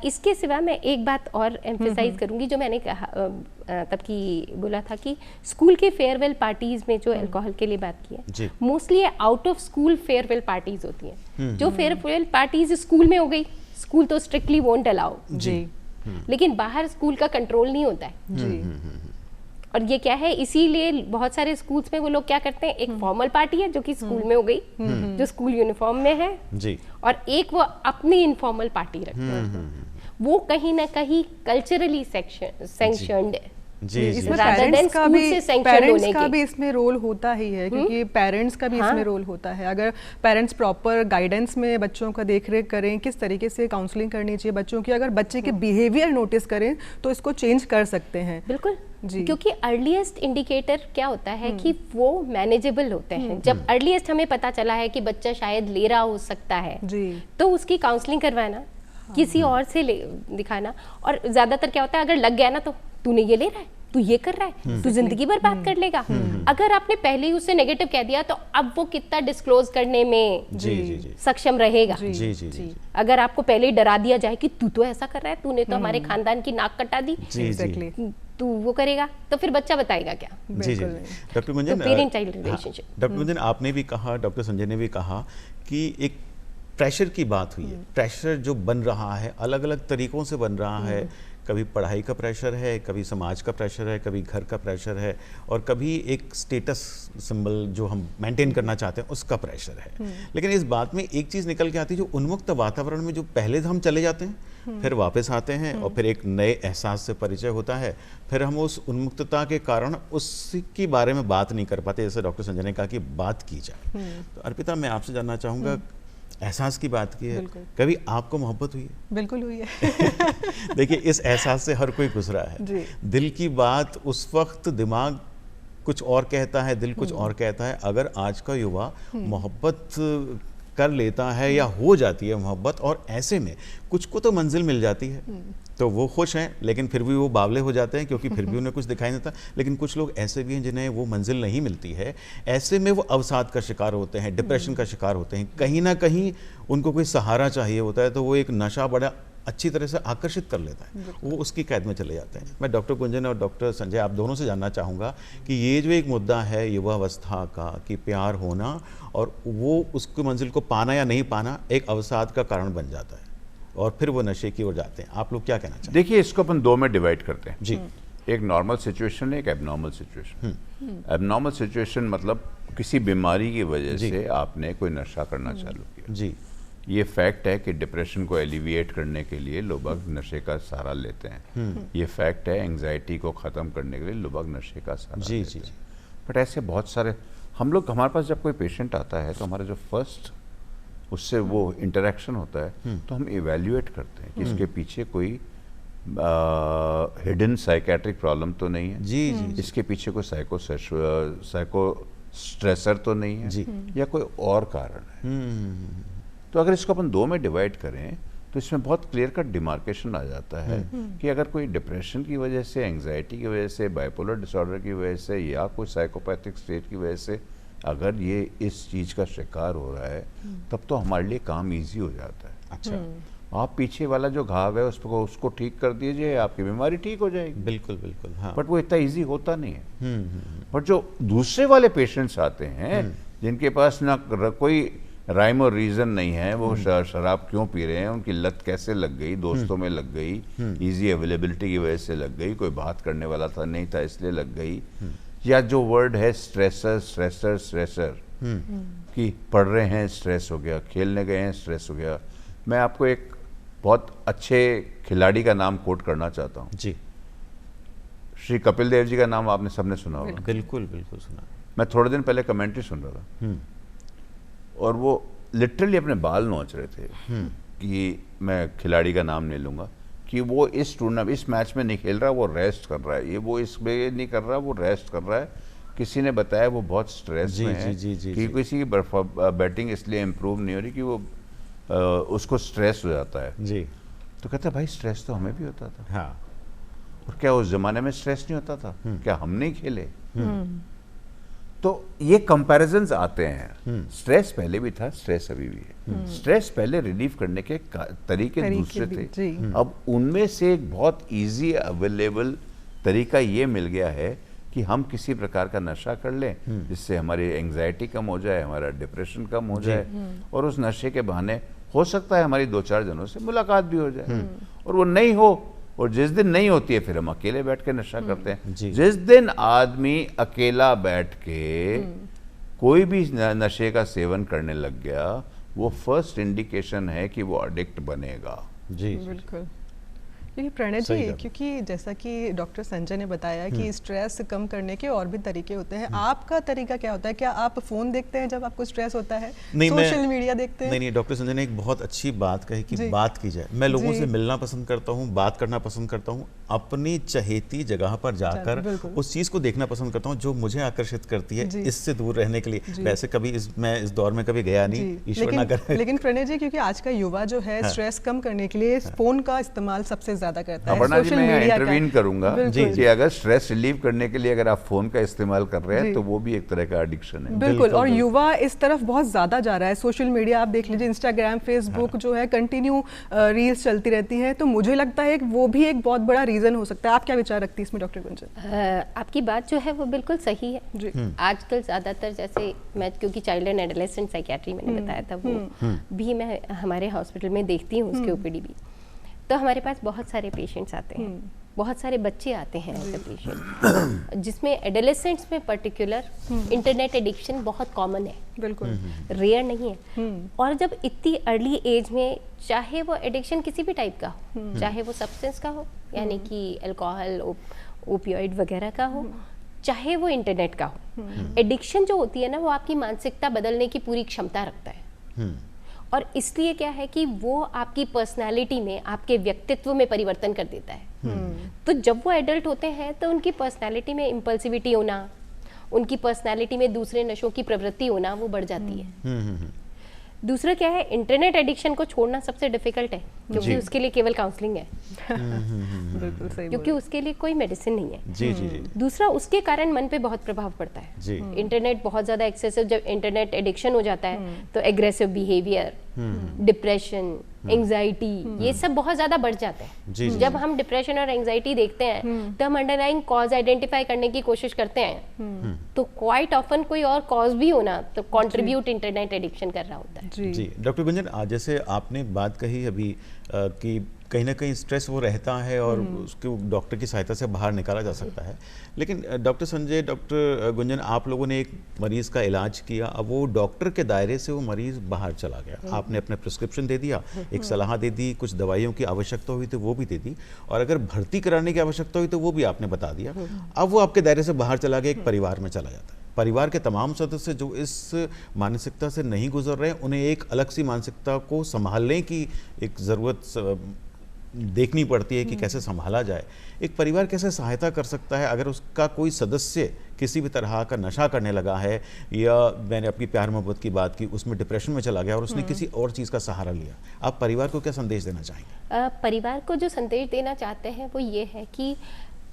इसके सिवा मैं एक बात और एम्फेसाइज करूंगी, जो मैंने कहा तब की बोला था कि स्कूल के फेयरवेल पार्टीज में जो अल्कोहल के लिए बात की है, mostly out of school farewell parties होती हैं। जो फेयरवेल पार्टीज स्कूल में हो गई, स्कूल तो स्ट्रिक्टली वोंट अलाउ जी, लेकिन बाहर स्कूल का कंट्रोल नहीं होता है जी। और ये क्या है, इसीलिए बहुत सारे स्कूल्स में वो लोग क्या करते हैं, एक फॉर्मल पार्टी है जो कि स्कूल में हो गई, जो स्कूल यूनिफॉर्म में है जी, और एक वो अपनी इनफॉर्मल पार्टी रखते हैं, वो कहीं ना कहीं कल्चरली सैंक्शनड है। जी, जी, इसमें rather than पेरेंट्स school का से भी इसमें रोल होता ही है, क्योंकि पेरेंट्स का भी इसमें रोल होता है। अगर पेरेंट्स प्रॉपर गाइडेंस में बच्चों का देख रेख करें, किस तरीके से काउंसलिंग करनी चाहिए बच्चों की, अगर बच्चे के बिहेवियर नोटिस करें तो इसको चेंज कर सकते हैं। बिल्कुल जी। क्योंकि अर्लीस्ट इंडिकेटर क्या होता है कि वो मैनेजेबल होते हैं। जब अर्लीस्ट हमें पता चला है कि बच्चा शायद ले रहा हो सकता है जी, तो उसकी काउंसलिंग करवाना, किसी और से दिखाना। और ज्यादातर क्या होता है, अगर लग गया ना तो तूने ये ले रहा है, तू ये कर रहा है, तू जिंदगी बर्बाद कर लेगा। अगर आपने पहले ही उससे नेगेटिव कह दिया तो अब वो कितना डिस्क्लोज करने में जी, जी, जी, सक्षम रहेगा। जी, जी, जी, अगर आपको पहले ही डरा दिया जाए कि तू तो ऐसा कर रहा है, तूने तो हमारे खानदान की नाक कटा दी, जी, एग्जैक्टली। तू वो करेगा, तो फिर बच्चा बताएगा क्या? जी, जी, डॉक्टर गुंजन, तो parent child relationship, doctor Gunjan, आपने भी कहा, डॉक्टर संजय ने भी कहा कि एक प्रेशर की बात हुई है। प्रेशर जो बन रहा है अलग अलग तरीकों से बन रहा है। कभी पढ़ाई का प्रेशर है, कभी समाज का प्रेशर है, कभी घर का प्रेशर है, और कभी एक स्टेटस सिंबल जो हम मेंटेन करना चाहते हैं उसका प्रेशर है। लेकिन इस बात में एक चीज़ निकल के आती है, जो उन्मुक्त वातावरण में जो पहले हम चले जाते हैं, फिर वापस आते हैं और फिर एक नए एहसास से परिचय होता है, फिर हम उस उन्मुक्तता के कारण उसके बारे में बात नहीं कर पाते, जैसे डॉक्टर संजय ने कहा कि बात की जाए। तो अर्पिता, मैं आपसे जानना चाहूँगा, एहसास की बात की है, कभी आपको मोहब्बत हुई है? बिल्कुल हुई है। देखिए, इस एहसास से हर कोई गुजरा है। जी। दिल की बात उस वक्त दिमाग कुछ और कहता है, दिल कुछ और कहता है। अगर आज का युवा मोहब्बत कर लेता है या हो जाती है मोहब्बत, और ऐसे में कुछ को तो मंजिल मिल जाती है तो वो खुश हैं, लेकिन फिर भी वो बावले हो जाते हैं क्योंकि फिर भी उन्हें कुछ दिखाई नहीं देता। लेकिन कुछ लोग ऐसे भी हैं जिन्हें वो मंजिल नहीं मिलती है, ऐसे में वो अवसाद का शिकार होते हैं, डिप्रेशन का शिकार होते हैं, कहीं ना कहीं उनको कोई सहारा चाहिए होता है, तो वो एक नशा बड़ा अच्छी तरह से आकर्षित कर लेता है, वो उसकी कैद में चले जाते हैं। मैं डॉक्टर गुंजन और डॉक्टर संजय, आप दोनों से जानना चाहूँगा कि ये जो एक मुद्दा है युवावस्था का, कि प्यार होना और वो उसकी मंजिल को पाना या नहीं पाना एक अवसाद का कारण बन जाता है और फिर वो नशे की ओर जाते हैं। आप लोग क्या कहना चाहते हैं? देखिए, इसको अपन दो में डिवाइड करते हैं जी। एक नॉर्मल सिचुएशन है, एक एबनॉर्मल सिचुएशन। एबनॉर्मल सिचुएशन मतलब किसी बीमारी की वजह से आपने कोई नशा करना चालू किया। जी। ये फैक्ट है कि डिप्रेशन को एलिविएट करने के लिए लोग नशे का सहारा लेते हैं। ये फैक्ट है एंग्जाइटी को ख़त्म करने के लिए लोग नशे का सहारा जी, लेते जी, हैं। बट ऐसे बहुत सारे हमारे पास जब कोई पेशेंट आता है तो हमारा जो फर्स्ट उससे वो इंटरेक्शन होता है, तो हम इवेल्युएट करते हैं कि इसके पीछे कोई हिडन साइकेट्रिक प्रॉब्लम तो नहीं है, जी, जी, इसके पीछे कोई साइको स्ट्रेसर तो नहीं है, जी, या कोई और कारण है। तो अगर इसको अपन दो में डिवाइड करें तो इसमें बहुत क्लियर कट डिमार्केशन आ जाता है कि अगर कोई डिप्रेशन की वजह से, एंग्जाइटी की वजह से, बाइपोलर डिसऑर्डर की वजह से, या कोई साइकोपैथिक स्टेट की वजह से अगर ये इस चीज़ का शिकार हो रहा है, तब तो हमारे लिए काम इजी हो जाता है। अच्छा। आप पीछे वाला जो घाव है उसको ठीक कर दीजिए, आपकी बीमारी ठीक हो जाएगी। बिल्कुल बिल्कुल, हाँ। बट वो इतना इजी होता नहीं है। बट जो दूसरे वाले पेशेंट्स आते हैं जिनके पास ना कोई राइम और रीज़न नहीं है, वो शराब क्यों पी रहे हैं, उनकी लत कैसे लग गई, दोस्तों में लग गई, इजी अवेलेबिलिटी की वजह से लग गई, कोई बात करने वाला था नहीं था इसलिए लग गई, या जो वर्ड है स्ट्रेसर कि पढ़ रहे हैं स्ट्रेस हो गया, खेलने गए हैं स्ट्रेस हो गया। मैं आपको एक बहुत अच्छे खिलाड़ी का नाम कोट करना चाहता हूँ जी। श्री कपिल देव जी का नाम आपने सबने सुना होगा। बिल्कुल बिल्कुल सुना। मैं थोड़े दिन पहले कमेंट्री सुन रहा था और वो लिटरली अपने बाल नोच रहे थे कि मैं खिलाड़ी का नाम नहीं लूँगा, कि वो इस टूर्नामेंट इस मैच में नहीं खेल रहा, वो रेस्ट कर रहा है, ये वो इसमें नहीं कर रहा, वो रेस्ट कर रहा है। किसी ने बताया वो बहुत स्ट्रेस में है कि किसी की बैटिंग इसलिए इम्प्रूव नहीं हो रही कि वो उसको स्ट्रेस हो जाता है जी। तो कहता है भाई स्ट्रेस तो हमें भी होता था। हाँ। और क्या उस जमाने में स्ट्रेस नहीं होता था? क्या हम नहीं खेले? तो ये कंपैरिजन्स आते हैं। स्ट्रेस पहले भी था, स्ट्रेस अभी भी है। स्ट्रेस पहले रिलीव करने के तरीके दूसरे थे। अब उनमें से एक बहुत इजी अवेलेबल तरीका ये मिल गया है कि हम किसी प्रकार का नशा कर लें जिससे हमारी एंग्जाइटी कम हो जाए, हमारा डिप्रेशन कम हो जाए, और उस नशे के बहाने हो सकता है हमारी 2-4 जनों से मुलाकात भी हो जाए, और वो नहीं हो और जिस दिन नहीं होती है फिर हम अकेले बैठ के नशा करते हैं। जिस दिन आदमी अकेला बैठ के कोई भी नशे का सेवन करने लग गया, वो फर्स्ट इंडिकेशन है कि वो एडिक्ट बनेगा। जी बिल्कुल। क्योंकि प्रणय जी, क्योंकि जैसा कि डॉक्टर संजय ने बताया कि स्ट्रेस कम करने के और भी तरीके होते हैं, आपका तरीका क्या होता है? क्या आप फोन देखते हैं जब आपको स्ट्रेस होता है? नहीं, सोशल मीडिया देखते हैं? नहीं, डॉक्टर संजय ने एक बहुत अच्छी बात कही कि बात की जाए। मैं लोगों से मिलना पसंद करता हूँ, बात करना पसंद करता हूँ, अपनी चहेती जगह पर जाकर उस चीज को देखना पसंद करता हूँ जो मुझे आकर्षित करती है, इससे दूर रहने के लिए। वैसे कभी मैं इस दौर में कभी गया नहीं, ईश्वर ना करे। लेकिन प्रणय जी, क्योंकि आज का युवा जो है स्ट्रेस कम करने के लिए फोन का इस्तेमाल सबसे ज्यादा करता है, सोशल मीडिया का। इंटरवीन करूंगा कि अगर स्ट्रेस रिलीव करने के लिए अगर आप फोन का इस्तेमाल कर रहे हैं तो वो भी एक तरह का एडिक्शन है। बिल्कुल। और युवा इस तरफ बहुत ज्यादा जा रहा है। सोशल मीडिया आप देख लीजिए, इंस्टाग्राम, फेसबुक जो है कंटिन्यू रील्स चलती रहती हैं, तो मुझे लगता है वो भी एक बहुत बड़ा रीजन हो सकता है। आप क्या विचार रखती है इसमें डॉक्टर गुंजन? आपकी बात जो है वो बिल्कुल सही है जी। आजकल ज्यादातर, जैसे मैं क्योंकि चाइल्ड एंड एडोलेसेंट साइकियाट्री मैंने बताया था, वो भी मैं हमारे हॉस्पिटल में देखती हूँ, उसके ओपीडी भी। तो हमारे पास बहुत सारे पेशेंट्स आते हैं, बहुत सारे बच्चे आते हैं ऐसे पेशेंट, जिसमें एडोलेसेंट्स में पर्टिकुलर इंटरनेट एडिक्शन बहुत कॉमन है, बिल्कुल रेयर नहीं है। और जब इतनी अर्ली एज में, चाहे वो एडिक्शन किसी भी टाइप का हो, चाहे वो सब्सटेंस का हो, यानी कि अल्कोहल, ओपियोइड वगैरह का हो, चाहे वो इंटरनेट का हो, एडिक्शन जो होती है ना, वो आपकी मानसिकता बदलने की पूरी क्षमता रखता है। और इसलिए क्या है कि वो आपकी पर्सनालिटी में, आपके व्यक्तित्व में परिवर्तन कर देता है। तो जब वो एडल्ट होते हैं तो उनकी पर्सनालिटी में इम्पल्सिविटी होना, उनकी पर्सनालिटी में दूसरे नशों की प्रवृत्ति होना, वो बढ़ जाती है। दूसरा क्या है, इंटरनेट एडिक्शन को छोड़ना सबसे डिफिकल्ट है, क्योंकि उसके लिए केवल काउंसलिंग है। बिल्कुल सही, क्योंकि उसके लिए कोई मेडिसिन नहीं है। जी जी जी। दूसरा, उसके कारण मन पे बहुत प्रभाव पड़ता है जी। इंटरनेट बहुत ज्यादा एक्सेसिव, जब इंटरनेट एडिक्शन हो जाता है तो एग्रेसिव बिहेवियर, डिप्रेशन, एंजाइटी, ये सब बहुत ज्यादा बढ़ जाते हैं। जब हम डिप्रेशन और एंजाइटी देखते हैं तो हम अंडरलाइंग कॉज आइडेंटिफाई करने की कोशिश करते हैं, तो क्वाइट ऑफन कोई और कॉज भी होना तो कंट्रीब्यूट इंटरनेट एडिक्शन कर रहा होता है। जी डॉक्टर गुंजन, जैसे आपने बात कही अभी कि कहीं ना कहीं स्ट्रेस वो रहता है और उसको डॉक्टर की सहायता से बाहर निकाला जा सकता है, लेकिन डॉक्टर संजय, डॉक्टर गुंजन, आप लोगों ने एक मरीज का इलाज किया, अब वो डॉक्टर के दायरे से वो मरीज बाहर चला गया, आपने अपने प्रिस्क्रिप्शन दे दिया, एक सलाह दे दी, कुछ दवाइयों की आवश्यकता हुई तो वो भी दे दी, और अगर भर्ती कराने की आवश्यकता हुई तो वो भी आपने बता दिया। अब वो आपके दायरे से बाहर चला गया, एक परिवार में चला जाता है। परिवार के तमाम सदस्य जो इस मानसिकता से नहीं गुजर रहे, उन्हें एक अलग सी मानसिकता को संभालने की एक ज़रूरत देखनी पड़ती है कि कैसे संभाला जाए। एक परिवार कैसे सहायता कर सकता है अगर उसका कोई सदस्य किसी भी तरह का नशा करने लगा है, या मैंने अपनी प्यार मोहब्बत की बात की, उसमें डिप्रेशन में चला गया और उसने किसी और चीज़ का सहारा लिया, आप परिवार को क्या संदेश देना चाहेंगे? परिवार को जो संदेश देना चाहते हैं वो ये है कि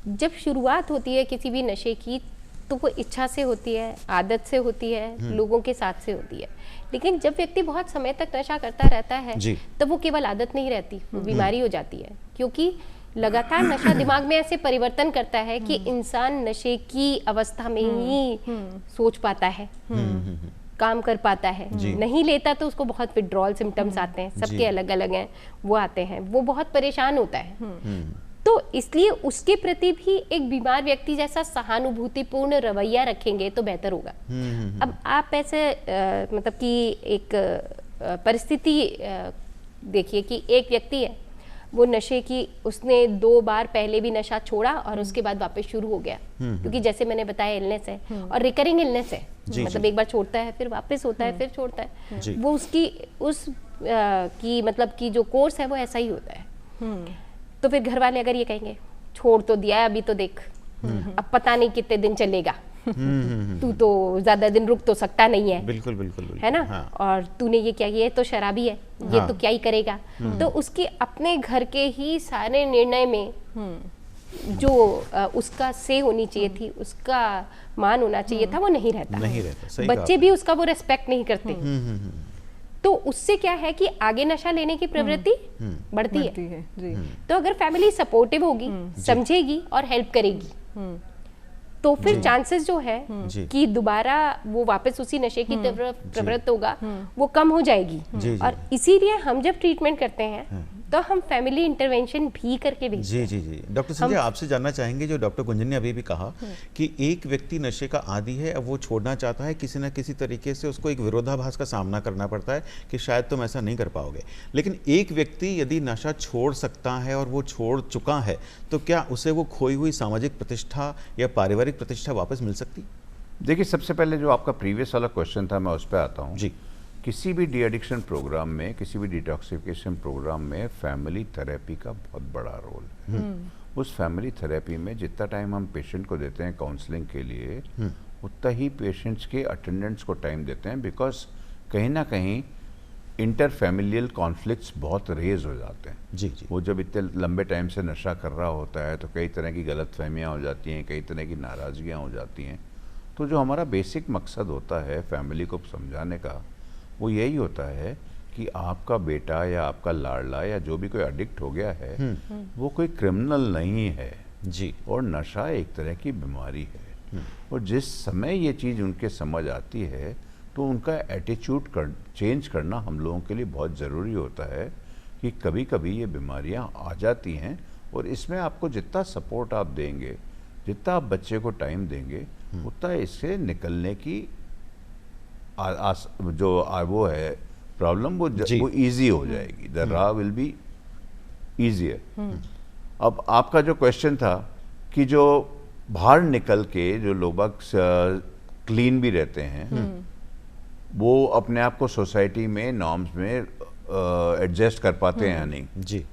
जब शुरुआत होती है किसी भी नशे की, तो वो इच्छा से होती है, आदत से होती है, लोगों के साथ से होती है। लेकिन जब व्यक्ति बहुत समय तक नशा करता रहता है तो वो केवल आदत नहीं रहती, वो बीमारी हो जाती है, क्योंकि लगातार नशा दिमाग में ऐसे परिवर्तन करता है कि इंसान नशे की अवस्था में ही सोच पाता है, काम कर पाता है। नहीं लेता तो उसको बहुत विड्रॉल सिम्टम्स आते हैं, सबके अलग अलग हैं, वो आते हैं, वो बहुत परेशान होता है। तो इसलिए उसके प्रति भी एक बीमार व्यक्ति जैसा सहानुभूतिपूर्ण रवैया रखेंगे तो बेहतर होगा। अब आप ऐसे मतलब कि एक परिस्थिति देखिए कि एक व्यक्ति है, वो नशे की, उसने 2 बार पहले भी नशा छोड़ा और उसके बाद वापस शुरू हो गया, क्योंकि जैसे मैंने बताया इलनेस है और रिकरिंग इलनेस है, मतलब एक बार छोड़ता है फिर वापस होता है फिर छोड़ता है, वो उसकी की मतलब की जो कोर्स है वो ऐसा ही होता है। तो फिर घर वाले अगर ये कहेंगे छोड़ तो दिया है, अभी तो देख अब पता नहीं कितने दिन चलेगा, तू तो ज्यादा दिन रुक तो सकता नहीं है, बिल्कुल बिल्कुल, बिल्कुल है ना, हाँ। और तूने ये क्या, ये तो शराबी है, ये हाँ। तो क्या ही करेगा, तो उसके अपने घर के ही सारे निर्णय में जो उसका से होनी चाहिए थी, उसका मान होना चाहिए था, वो नहीं रहता। बच्चे भी उसका वो रेस्पेक्ट नहीं करते, तो उससे क्या है कि आगे नशा लेने की प्रवृत्ति बढ़ती है। जी। तो अगर फैमिली सपोर्टिव होगी, समझेगी और हेल्प करेगी, तो फिर चांसेस जो है कि दोबारा वो वापस उसी नशे की प्रवृत्त होगा, वो कम हो जाएगी। और इसीलिए हम जब ट्रीटमेंट करते हैं तो हम फैमिली इंटरवेंशन भी करके भेजते जी जी जी। डॉक्टर संजय, आपसे जानना चाहेंगे, जो डॉक्टर गुंजन ने अभी भी कहा कि एक व्यक्ति नशे का आदी है, अब वो छोड़ना चाहता है, किसी न किसी तरीके से उसको एक विरोधाभास का सामना करना पड़ता है कि शायद तुम ऐसा नहीं कर पाओगे, लेकिन एक व्यक्ति यदि नशा छोड़ सकता है और वो छोड़ चुका है, तो क्या उसे वो खोई हुई सामाजिक प्रतिष्ठा या पारिवारिक प्रतिष्ठा वापस मिल सकती? देखिए, सबसे पहले जो आपका प्रीवियस वाला क्वेश्चन था, मैं उस पर आता हूँ। जी। किसी भी डी एडिक्शन प्रोग्राम में, किसी भी डिटॉक्सिफिकेशन प्रोग्राम में फैमिली थेरेपी का बहुत बड़ा रोल है। उस फैमिली थेरेपी में जितना टाइम हम पेशेंट को देते हैं काउंसलिंग के लिए, उतना ही पेशेंट्स के अटेंडेंट्स को टाइम देते हैं, बिकॉज कहीं ना कहीं इंटर फैमिलियल कॉन्फ्लिक्ट्स बहुत रेज हो जाते हैं। जी जी। वो जब इतने लंबे टाइम से नशा कर रहा होता है तो कई तरह की गलत फहमियाँ हो जाती हैं, कई तरह की नाराज़गियाँ हो जाती हैं। तो जो हमारा बेसिक मकसद होता है फैमिली को समझाने का, वो यही होता है कि आपका बेटा या आपका लाडला या जो भी कोई एडिक्ट हो गया है, वो कोई क्रिमिनल नहीं है जी, और नशा एक तरह की बीमारी है। और जिस समय ये चीज़ उनके समझ आती है तो उनका एटीट्यूड चेंज करना हम लोगों के लिए बहुत ज़रूरी होता है कि कभी कभी ये बीमारियां आ जाती हैं, और इसमें आपको जितना सपोर्ट आप देंगे, जितना आप बच्चे को टाइम देंगे, उतना इससे निकलने की वो है प्रॉब्लम, वो ईजी हो जाएगी। द राह विल बी ईजियर। अब आपका जो क्वेश्चन था कि जो बाहर निकल के जो लोग क्लीन भी रहते हैं, वो अपने आप को सोसाइटी में नॉर्म्स में एडजस्ट कर पाते हैं या नहीं जी,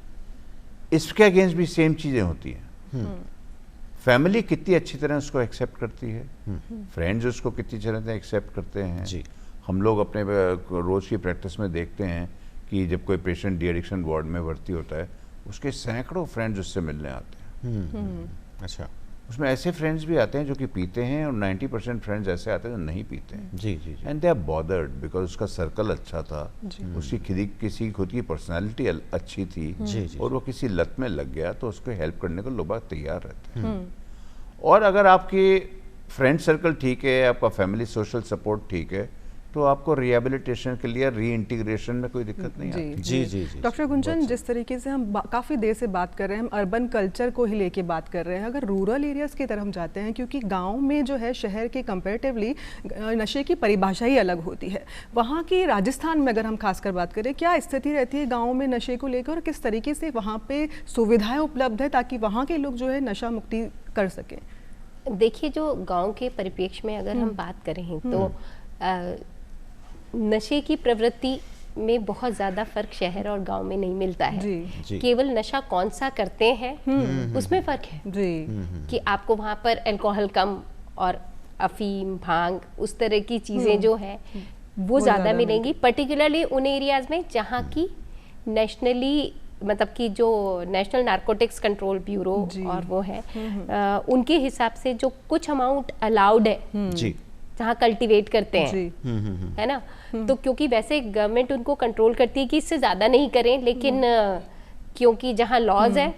इसके अगेंस्ट भी सेम चीज़ें होती हैं। फैमिली कितनी अच्छी तरह उसको एक्सेप्ट करती है, फ्रेंड्स उसको कितनी तरह से एक्सेप्ट करते हैं। जी। हम लोग अपने रोज़ की प्रैक्टिस में देखते हैं कि जब कोई पेशेंट डी एडिक्शन वार्ड में भर्ती होता है, उसके सैकड़ों फ्रेंड्स उससे मिलने आते हैं। अच्छा। उसमें ऐसे फ्रेंड्स भी आते हैं जो कि पीते हैं, और 90% फ्रेंड्स ऐसे आते हैं जो नहीं पीते हैं। जी जी जी। And they are bothered because उसका सर्कल अच्छा था, उसकी किसी खुद की पर्सनालिटी अच्छी थी, जी, जी, और वो किसी लत में लग गया तो उसको हेल्प करने को लोग तैयार रहते हैं। और अगर आपकी फ्रेंड सर्कल ठीक है, आपका फैमिली सोशल सपोर्ट ठीक है, तो आपको रिहेबिलिटेशन के लिए री इंटीग्रेशन में कोई दिक्कत नहीं आती। जी जी जी। डॉक्टर गुंजन, जिस तरीके से हम काफ़ी देर से बात कर रहे हैं, हम अर्बन कल्चर को ही लेके बात कर रहे हैं, अगर रूरल एरियाज़ की तरफ हम जाते हैं, क्योंकि गांव में जो है शहर के कंपैरेटिवली नशे की परिभाषा ही अलग होती है। वहाँ की राजस्थान में अगर हम खासकर बात करें, क्या स्थिति रहती है गाँव में नशे को लेकर, और किस तरीके से वहाँ पर सुविधाएँ उपलब्ध है ताकि वहाँ के लोग जो है नशा मुक्ति कर सकें? देखिए, जो गांव के परिप्रेक्ष्य में अगर हम बात करें तो नशे की प्रवृत्ति में बहुत ज़्यादा फर्क शहर और गांव में नहीं मिलता है। जी। केवल नशा कौन सा करते हैं उसमें फ़र्क है जी। कि आपको वहाँ पर अल्कोहल कम और अफीम, भांग, उस तरह की चीज़ें जो है वो ज़्यादा मिलेंगी, पर्टिकुलरली उन एरियाज़ में जहाँ की नेशनली, मतलब कि जो नेशनल नारकोटिक्स कंट्रोल ब्यूरो और वो है, उनके हिसाब से जो कुछ अमाउंट अलाउड है जी, जहाँ कल्टीवेट करते हैं, है ना। तो क्योंकि वैसे गवर्नमेंट उनको कंट्रोल करती है कि इससे ज़्यादा नहीं करें, लेकिन क्योंकि जहाँ लॉज है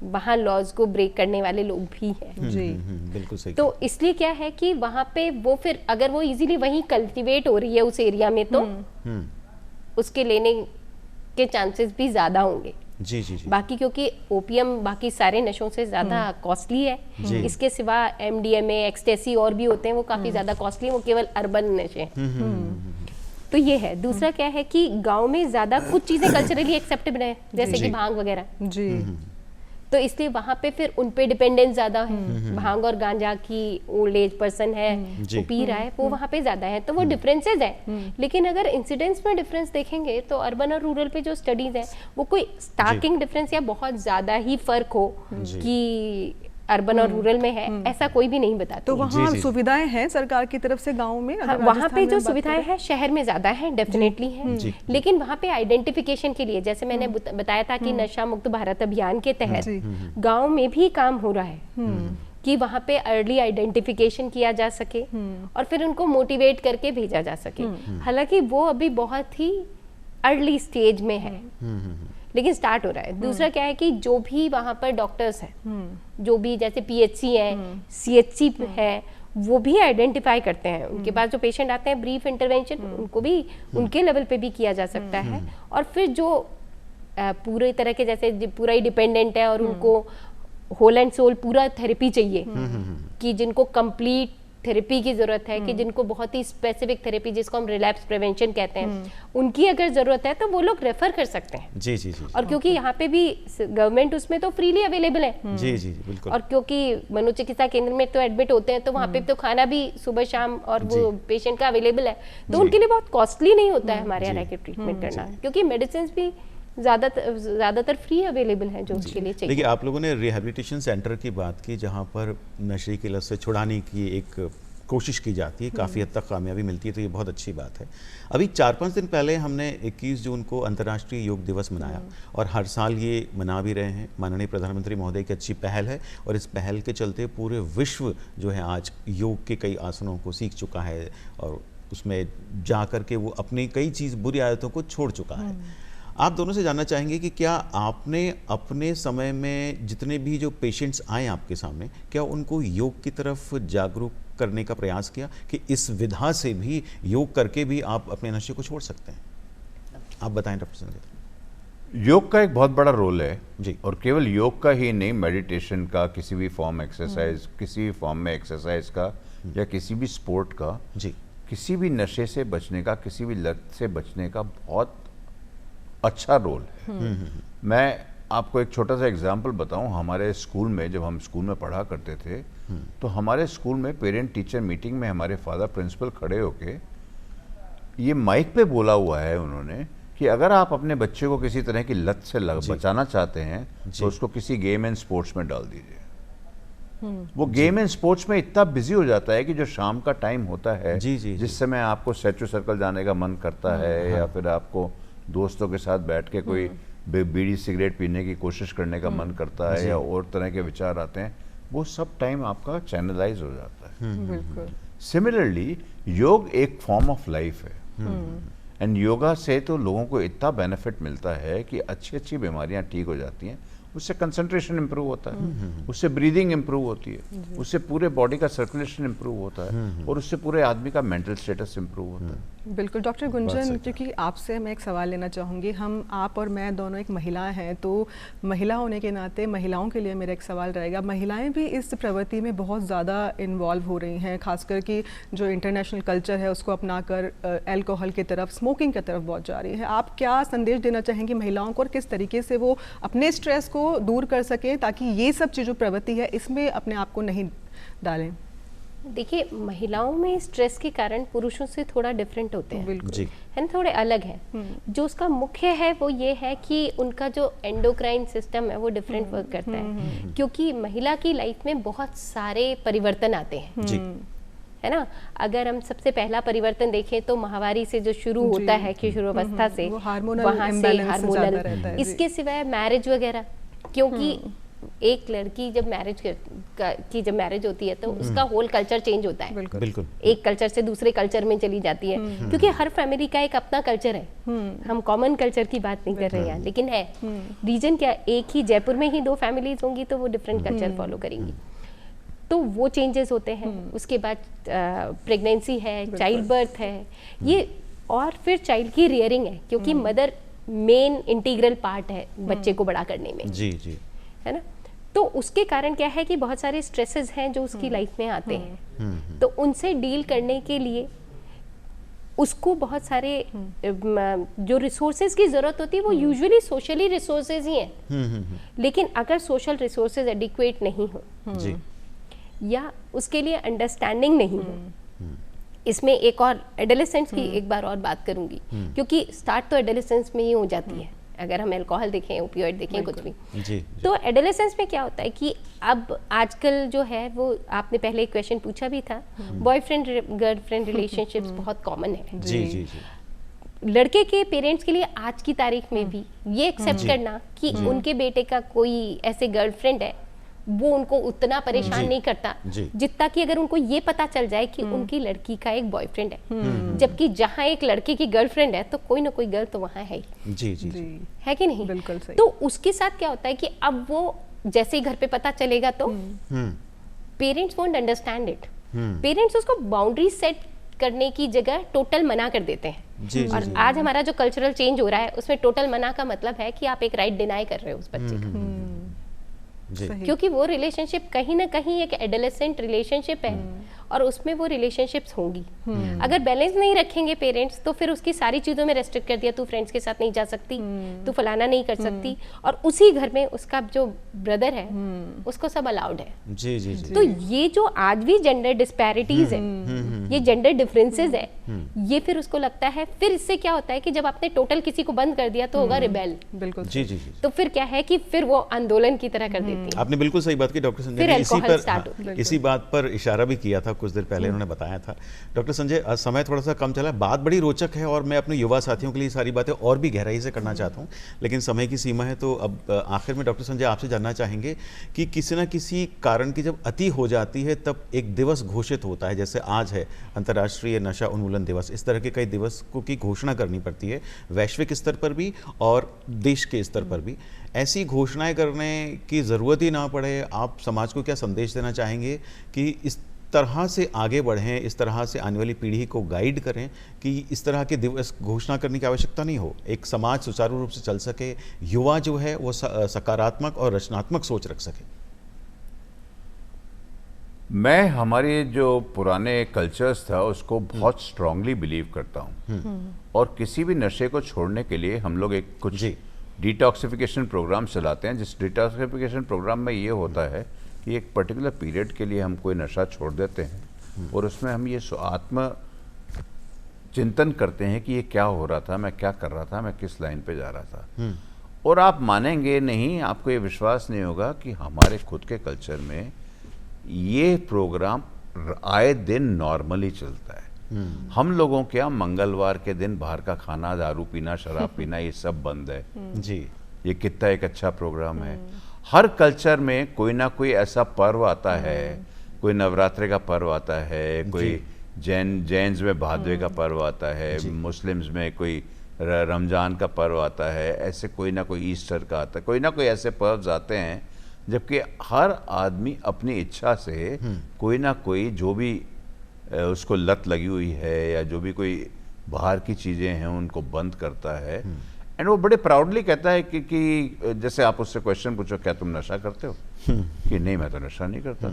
वहाँ लॉज को ब्रेक करने वाले लोग भी हैं। जी, बिल्कुल सही। तो इसलिए क्या है कि वहाँ पे वो फिर अगर वो इजीली वहीं कल्टीवेट हो रही है उस एरिया में, तो उसके लेने के चांसेस भी ज़्यादा होंगे। जी जी जी। बाकी क्योंकि ओपीएम बाकी सारे नशों से ज़्यादा कॉस्टली है, इसके सिवा एमडीएमए, एक्सटेसी और भी होते हैं, वो काफ़ी ज़्यादा कॉस्टली, वो केवल अर्बन नशे हैं। तो ये है। दूसरा क्या है कि गांव में ज़्यादा कुछ चीज़ें कल्चरली एक्सेप्टेबल है, जैसे कि भांग वगैरह। जी। तो इसलिए वहाँ पे फिर उन पे डिपेंडेंस ज़्यादा है। भांग और गांजा की ओल्ड एज पर्सन है वो पी रहा है, वो वहाँ पे ज़्यादा है, तो वो डिफरेंसेस है। लेकिन अगर इंसिडेंस में डिफरेंस देखेंगे तो अर्बन और रूरल पे जो स्टडीज है वो कोई स्टार्किंग डिफरेंस या बहुत ज़्यादा ही फर्क हो कि अर्बन और रूरल में है, ऐसा कोई भी नहीं बताता। तो वहाँ सुविधाएं हैं सरकार की तरफ से गाँव में? हाँ, वहाँ पे जो सुविधाएं हैं शहर में ज़्यादा है, डेफिनेटली है, लेकिन वहाँ पे आइडेंटिफिकेशन के लिए, जैसे मैंने बताया था कि नशा मुक्त भारत अभियान के तहत गाँव में भी काम हो रहा है कि वहाँ पे अर्ली आइडेंटिफिकेशन किया जा सके और फिर उनको मोटिवेट करके भेजा जा सके। हालांकि वो अभी बहुत ही अर्ली स्टेज में है, लेकिन स्टार्ट हो रहा है। दूसरा क्या है कि जो भी वहाँ पर डॉक्टर्स हैं, जो भी जैसे पीएचसी है, सीएचसी है, वो भी आइडेंटिफाई करते हैं। उनके पास जो पेशेंट आते हैं ब्रीफ इंटरवेंशन, उनको भी उनके लेवल पे भी किया जा सकता है। और फिर जो पूरे तरह के जैसे पूरा ही डिपेंडेंट है और उनको होल एंड सोल पूरा थेरेपी चाहिए, कि जिनको कंप्लीट थेरेपी की जरूरत है, कि जिनको बहुत ही स्पेसिफिक थेरेपी जिसको हम रिलैप्स प्रिवेंशन कहते हैं, उनकी अगर जरूरत है तो वो लोग रेफर कर सकते हैं। जी जी जी। और क्योंकि यहाँ पे भी गवर्नमेंट उसमें तो फ्रीली अवेलेबल है। जी जी बिल्कुल। और क्योंकि मनोचिकित्सा केंद्र में तो एडमिट होते हैं तो वहाँ पे तो खाना भी सुबह शाम और वो पेशेंट का अवेलेबल है, तो उनके लिए बहुत कॉस्टली नहीं होता है हमारे यहाँ ट्रीटमेंट करना, क्योंकि मेडिसिन भी ज़्यादातर फ्री अवेलेबल है जो उसके लिए चाहिए। देखिए, आप लोगों ने रिहैबिलिटेशन सेंटर की बात की जहाँ पर नशे की लत से छुड़ाने की एक कोशिश की जाती है, काफ़ी हद तक कामयाबी मिलती है, तो ये बहुत अच्छी बात है। अभी 4-5 दिन पहले हमने 21 जून को अंतर्राष्ट्रीय योग दिवस मनाया और हर साल ये मना भी रहे हैं। माननीय प्रधानमंत्री महोदय की अच्छी पहल है और इस पहल के चलते पूरे विश्व जो है आज योग के कई आसनों को सीख चुका है और उसमें जा कर के वो अपनी कई चीज़ बुरी आदतों को छोड़ चुका है। आप दोनों से जानना चाहेंगे कि क्या आपने अपने समय में जितने भी जो पेशेंट्स आए आपके सामने, क्या उनको योग की तरफ जागरूक करने का प्रयास किया कि इस विधा से भी योग करके भी आप अपने नशे को छोड़ सकते हैं? आप बताएं डॉक्टर संजय। योग का एक बहुत बड़ा रोल है जी, और केवल योग का ही नहीं, मेडिटेशन का, किसी भी फॉर्म एक्सरसाइज, किसी भी फॉर्म में एक्सरसाइज का या किसी भी स्पोर्ट का जी, किसी भी नशे से बचने का, किसी भी लत से बचने का बहुत अच्छा रोल है। मैं आपको एक छोटा सा एग्जाम्पल बताऊं। हमारे स्कूल में, जब हम स्कूल में पढ़ा करते थे, तो हमारे स्कूल में पेरेंट टीचर मीटिंग में हमारे फादर प्रिंसिपल खड़े होके ये माइक पे बोला हुआ है उन्होंने कि अगर आप अपने बच्चे को किसी तरह की लत से बचाना चाहते हैं तो उसको किसी गेम एंड स्पोर्ट्स में डाल दीजिए। वो गेम एंड स्पोर्ट्स में इतना बिजी हो जाता है कि जो शाम का टाइम होता है, जिस समय आपको स्टैचू सर्कल जाने का मन करता है या फिर आपको दोस्तों के साथ बैठ के कोई बीड़ी सिगरेट पीने की कोशिश करने का मन करता है या और तरह के विचार आते हैं, वो सब टाइम आपका चैनलाइज हो जाता है। सिमिलरली योग एक फॉर्म ऑफ लाइफ है एंड योगा से तो लोगों को इतना बेनिफिट मिलता है कि अच्छी अच्छी बीमारियां ठीक हो जाती हैं। उससे कंसंट्रेशन इंप्रूव होता है, उससे ब्रीदिंग इंप्रूव होती है, उससे पूरे बॉडी का सर्कुलेशन इंप्रूव होता है और उससे पूरे आदमी का मेंटल स्टेटस इंप्रूव होता है। बिल्कुल डॉक्टर गुंजन, क्योंकि आपसे मैं एक सवाल लेना चाहूँगी। आप और मैं दोनों एक महिला हैं, तो महिला होने के नाते महिलाओं के लिए मेरा एक सवाल रहेगा। महिलाएं भी इस प्रवृत्ति में बहुत ज़्यादा इन्वॉल्व हो रही हैं, खासकर कि जो इंटरनेशनल कल्चर है उसको अपनाकर अल्कोहल की तरफ, स्मोकिंग की तरफ बहुत जा रही है। आप क्या संदेश देना चाहेंगी महिलाओं को और किस तरीके से वो अपने स्ट्रेस को दूर कर सकें ताकि ये सब चीज़ जो प्रवृत्ति है इसमें अपने आप को नहीं डालें? देखिए, महिलाओं में स्ट्रेस के कारण पुरुषों से थोड़ा डिफरेंट होते हैं, बिल्कुल है ना, थोड़े अलग हैं। जो उसका मुख्य है वो ये है कि उनका जो एंडोक्राइन सिस्टम है वो डिफरेंट वर्क करता है, क्योंकि महिला की लाइफ में बहुत सारे परिवर्तन आते हैं जी, है ना। अगर हम सबसे पहला परिवर्तन देखें तो माहवारी से जो शुरू होता है किशोरावस्था से, वहाँ से हार्मोनल, इसके सिवाय मैरिज वगैरह, क्योंकि एक लड़की जब मैरिज होती है तो उसका होल कल्चर चेंज होता है। बिल्कुल एक कल्चर से दूसरे कल्चर में चली जाती है, क्योंकि हर फैमिली का एक अपना कल्चर है। हम कॉमन कल्चर की बात नहीं कर रहे हैं, लेकिन है रीजन क्या, एक ही जयपुर में ही 2 फैमिलीज होंगी तो वो डिफरेंट कल्चर फॉलो करेंगी, तो वो चेंजेस होते हैं। उसके बाद प्रेगनेंसी है, चाइल्ड बर्थ है, ये, और फिर चाइल्ड की रियरिंग है, क्योंकि मदर मेन इंटीग्रल पार्ट है बच्चे को बड़ा करने में, जी जी, है ना। तो उसके कारण क्या है कि बहुत सारे स्ट्रेसेस हैं जो उसकी लाइफ में आते हैं, तो उनसे डील करने के लिए उसको बहुत सारे जो रिसोर्सेज की जरूरत होती है वो यूजुअली सोशली रिसोर्सेज ही हैं, लेकिन अगर सोशल रिसोर्सेज एडिक्वेट नहीं हो जी, या उसके लिए अंडरस्टैंडिंग नहीं हो, इसमें एक और एडोलेसेंस की एक बार और बात करूंगी, क्योंकि स्टार्ट तो एडोलेसेंस में ही हो जाती है। अगर हम अल्कोहल देखें, ओपियोइड देखें, कुछ भी जी, तो एडोलेसेंस में क्या होता है कि अब आजकल जो है वो, आपने पहले एक क्वेश्चन पूछा भी था, बॉयफ्रेंड गर्लफ्रेंड रिलेशनशिप्स बहुत कॉमन है। जी जी जी, लड़के के पेरेंट्स के लिए आज की तारीख में भी ये एक्सेप्ट करना कि उनके बेटे का कोई ऐसे गर्लफ्रेंड है, वो उनको उतना परेशान नहीं करता जितना कि अगर उनको ये पता चल जाए कि उनकी लड़की का एक बॉयफ्रेंड है, जबकि जहाँ एक लड़के की गर्लफ्रेंड है तो कोई ना कोई गर्ल तो वहाँ है, जी जी जी, है कि नहीं? बिल्कुल सही। तो उसके साथ क्या होता है कि अब वो जैसे ही घर पे पता चलेगा तो parents won't understand it. Parents उसको बाउंड्री सेट करने की जगह टोटल मना कर देते हैं और आज हमारा जो कल्चरल चेंज हो रहा है उसमें टोटल मना का मतलब है कि आप एक राइट डिनाई कर रहे हो उस बच्चे का, क्योंकि वो रिलेशनशिप कहीं ना कहीं एक एडोलेसेंट रिलेशनशिप है और उसमें वो रिलेशनशिप्स होंगी। अगर बैलेंस नहीं रखेंगे पेरेंट्स तो फिर उसकी सारी चीज़ों में रेस्ट्रिक्ट कर दिया, तू फ्रेंड्स के साथ नहीं जा सकती, तू फलाना नहीं कर सकती, और उसी घर में उसका जो ब्रदर है उसको सब अलाउड है। जी जी जी। तो ये जो आज भी जेंडर डिस्पैरिटीज है, ये जेंडर डिफरेंसेस है, ये फिर उसको लगता है, फिर इससे क्या होता है कि जब आपने टोटल किसी को बंद कर दिया तो होगा रिबेल। बिल्कुल जी जी जी। तो फिर क्या है कि फिर वो आंदोलन की तरह कर देती है। आपने बिल्कुल सही बात की डॉक्टर संजय फिर ने, अल्कोहल इसी बात पर इशारा भी किया था कुछ देर पहले, उन्होंने बताया था। डॉक्टर संजय, समय थोड़ा सा कम चला, बात बड़ी रोचक है और मैं अपने युवा साथियों के लिए सारी बातें और भी गहराई से करना चाहता हूँ, लेकिन समय की सीमा है। तो अब आखिर में डॉक्टर संजय आपसे जानना चाहेंगे कि किसी न किसी कारण की जब अति हो जाती है तब एक दिवस घोषित होता है, जैसे आज है अंतर्राष्ट्रीय नशा उन्मूलन दिवस, इस तरह के कई दिवसों की घोषणा करनी पड़ती है वैश्विक स्तर पर भी और देश के स्तर पर भी। ऐसी घोषणाएं करने की ज़रूरत ही ना पड़े, आप समाज को क्या संदेश देना चाहेंगे कि इस तरह से आगे बढ़ें, इस तरह से आने वाली पीढ़ी को गाइड करें कि इस तरह के दिवस घोषणा करने की आवश्यकता नहीं हो, एक समाज सुचारू रूप से चल सके, युवा जो है वो सकारात्मक और रचनात्मक सोच रख सके? मैं हमारे जो पुराने कल्चर्स था उसको बहुत स्ट्रांगली बिलीव करता हूँ, और किसी भी नशे को छोड़ने के लिए हम लोग एक कुछ डिटॉक्सिफिकेशन प्रोग्राम चलाते हैं, जिस डिटॉक्सिफिकेशन प्रोग्राम में ये होता है कि एक पर्टिकुलर पीरियड के लिए हम कोई नशा छोड़ देते हैं और उसमें हम ये आत्म चिंतन करते हैं कि ये क्या हो रहा था, मैं क्या कर रहा था, मैं किस लाइन पे जा रहा था। और आप मानेंगे नहीं, आपको ये विश्वास नहीं होगा कि हमारे खुद के कल्चर में ये प्रोग्राम आए दिन नॉर्मली चलता है। हम लोगों के यहाँ मंगलवार के दिन बाहर का खाना, दारू पीना, शराब पीना ये सब बंद है जी। ये कितना एक अच्छा प्रोग्राम है। हर कल्चर में कोई ना कोई ऐसा पर्व आता है, कोई नवरात्रि का पर्व आता है, कोई जैन्स में भादवे का पर्व आता है, मुस्लिम्स में कोई रमजान का पर्व आता है, ऐसे कोई ना कोई ईस्टर का आता है, कोई ना कोई ऐसे पर्व आते हैं, जबकि हर आदमी अपनी इच्छा से कोई ना कोई जो भी उसको लत लगी हुई है या जो भी कोई बाहर की चीज़ें हैं उनको बंद करता है। एंड वो बड़े प्राउडली कहता है कि जैसे आप उससे क्वेश्चन पूछो, क्या तुम नशा करते हो? कि नहीं, मैं तो नशा नहीं करता।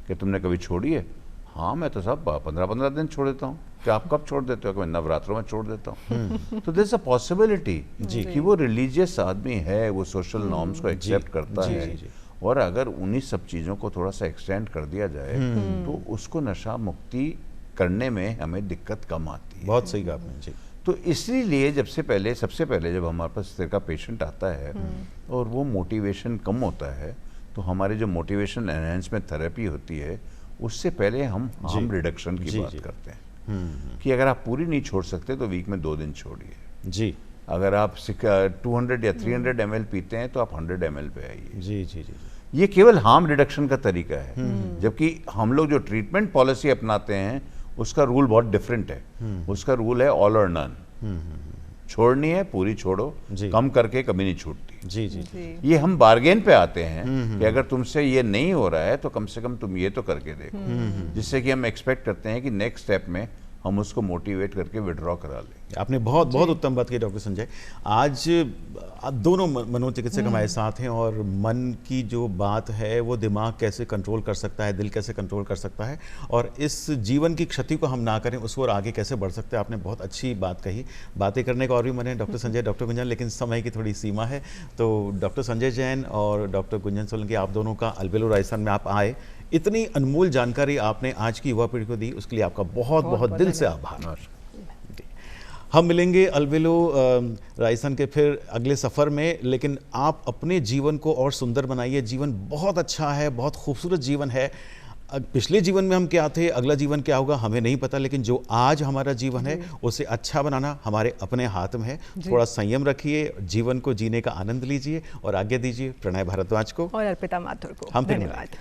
कि तुमने कभी छोड़ी है? हाँ, मैं तो सब 15-15 दिन छोड़ देता हूँ। कि आप कब छोड़ देते हो? कि मैं नवरात्रों में छोड़ देता हूँ। तो देयर इज अ पॉसिबिलिटी कि वो रिलीजियस आदमी है, वो सोशल नॉर्म्स को एक्सेप्ट करता है, और अगर उन्हीं सब चीज़ों को थोड़ा सा एक्सटेंड कर दिया जाए तो उसको नशा मुक्ति करने में हमें दिक्कत कम आती है। बहुत सही कहा आपने जी। तो इसीलिए सबसे पहले जब हमारे पास इस तरह का पेशेंट आता है और वो मोटिवेशन कम होता है, तो हमारे जो मोटिवेशन एनहांसमेंट थेरेपी होती है उससे पहले हम हार्म रिडक्शन की बात करते हैं कि अगर आप पूरी नहीं छोड़ सकते तो वीक में 2 दिन छोड़िए जी। अगर आप 200 या 300 ml पीते हैं तो आप 100 ml पे आइए जी जी जी। ये केवल हार्म रिडक्शन का तरीका है, जबकि हम लोग जो ट्रीटमेंट पॉलिसी अपनाते हैं उसका रूल बहुत डिफरेंट है। उसका रूल है ऑल और नन। छोड़नी है पूरी छोड़ो, कम करके कभी नहीं छूटती जी जी जी। ये हम बार्गेन पे आते हैं कि अगर तुमसे ये नहीं हो रहा है तो कम से कम तुम ये तो करके देखो, जिससे कि हम एक्सपेक्ट करते हैं कि नेक्स्ट स्टेप में हम उसको मोटिवेट करके विड्रॉ करा लें। आपने बहुत बहुत उत्तम बात की डॉक्टर संजय। आज दोनों मनोचिकित्सक हमारे साथ हैं और मन की जो बात है वो दिमाग कैसे कंट्रोल कर सकता है, दिल कैसे कंट्रोल कर सकता है, और इस जीवन की क्षति को हम ना करें, उस ओर आगे कैसे बढ़ सकते हैं। आपने बहुत अच्छी बात कही। बातें करने का और भी मन है डॉक्टर संजय, डॉक्टर गुंजन, लेकिन समय की थोड़ी सीमा है। तो डॉक्टर संजय जैन और डॉक्टर गुंजन सोलंकी, आप दोनों का अलबेलो राजस्थान में आप आए, इतनी अनमोल जानकारी आपने आज की युवा पीढ़ी को दी, उसके लिए आपका बहुत बहुत दिल से आभार। हम मिलेंगे अलबेलो राजस्थान के फिर अगले सफ़र में, लेकिन आप अपने जीवन को और सुंदर बनाइए। जीवन बहुत अच्छा है, बहुत खूबसूरत जीवन है। पिछले जीवन में हम क्या थे, अगला जीवन क्या होगा हमें नहीं पता, लेकिन जो आज हमारा जीवन है उसे अच्छा बनाना हमारे अपने हाथ में है। थोड़ा संयम रखिए, जीवन को जीने का आनंद लीजिए और आज्ञा दीजिए प्रणय भारद्वाज को और अर्पिता माथुर को। हम धन्यवाद।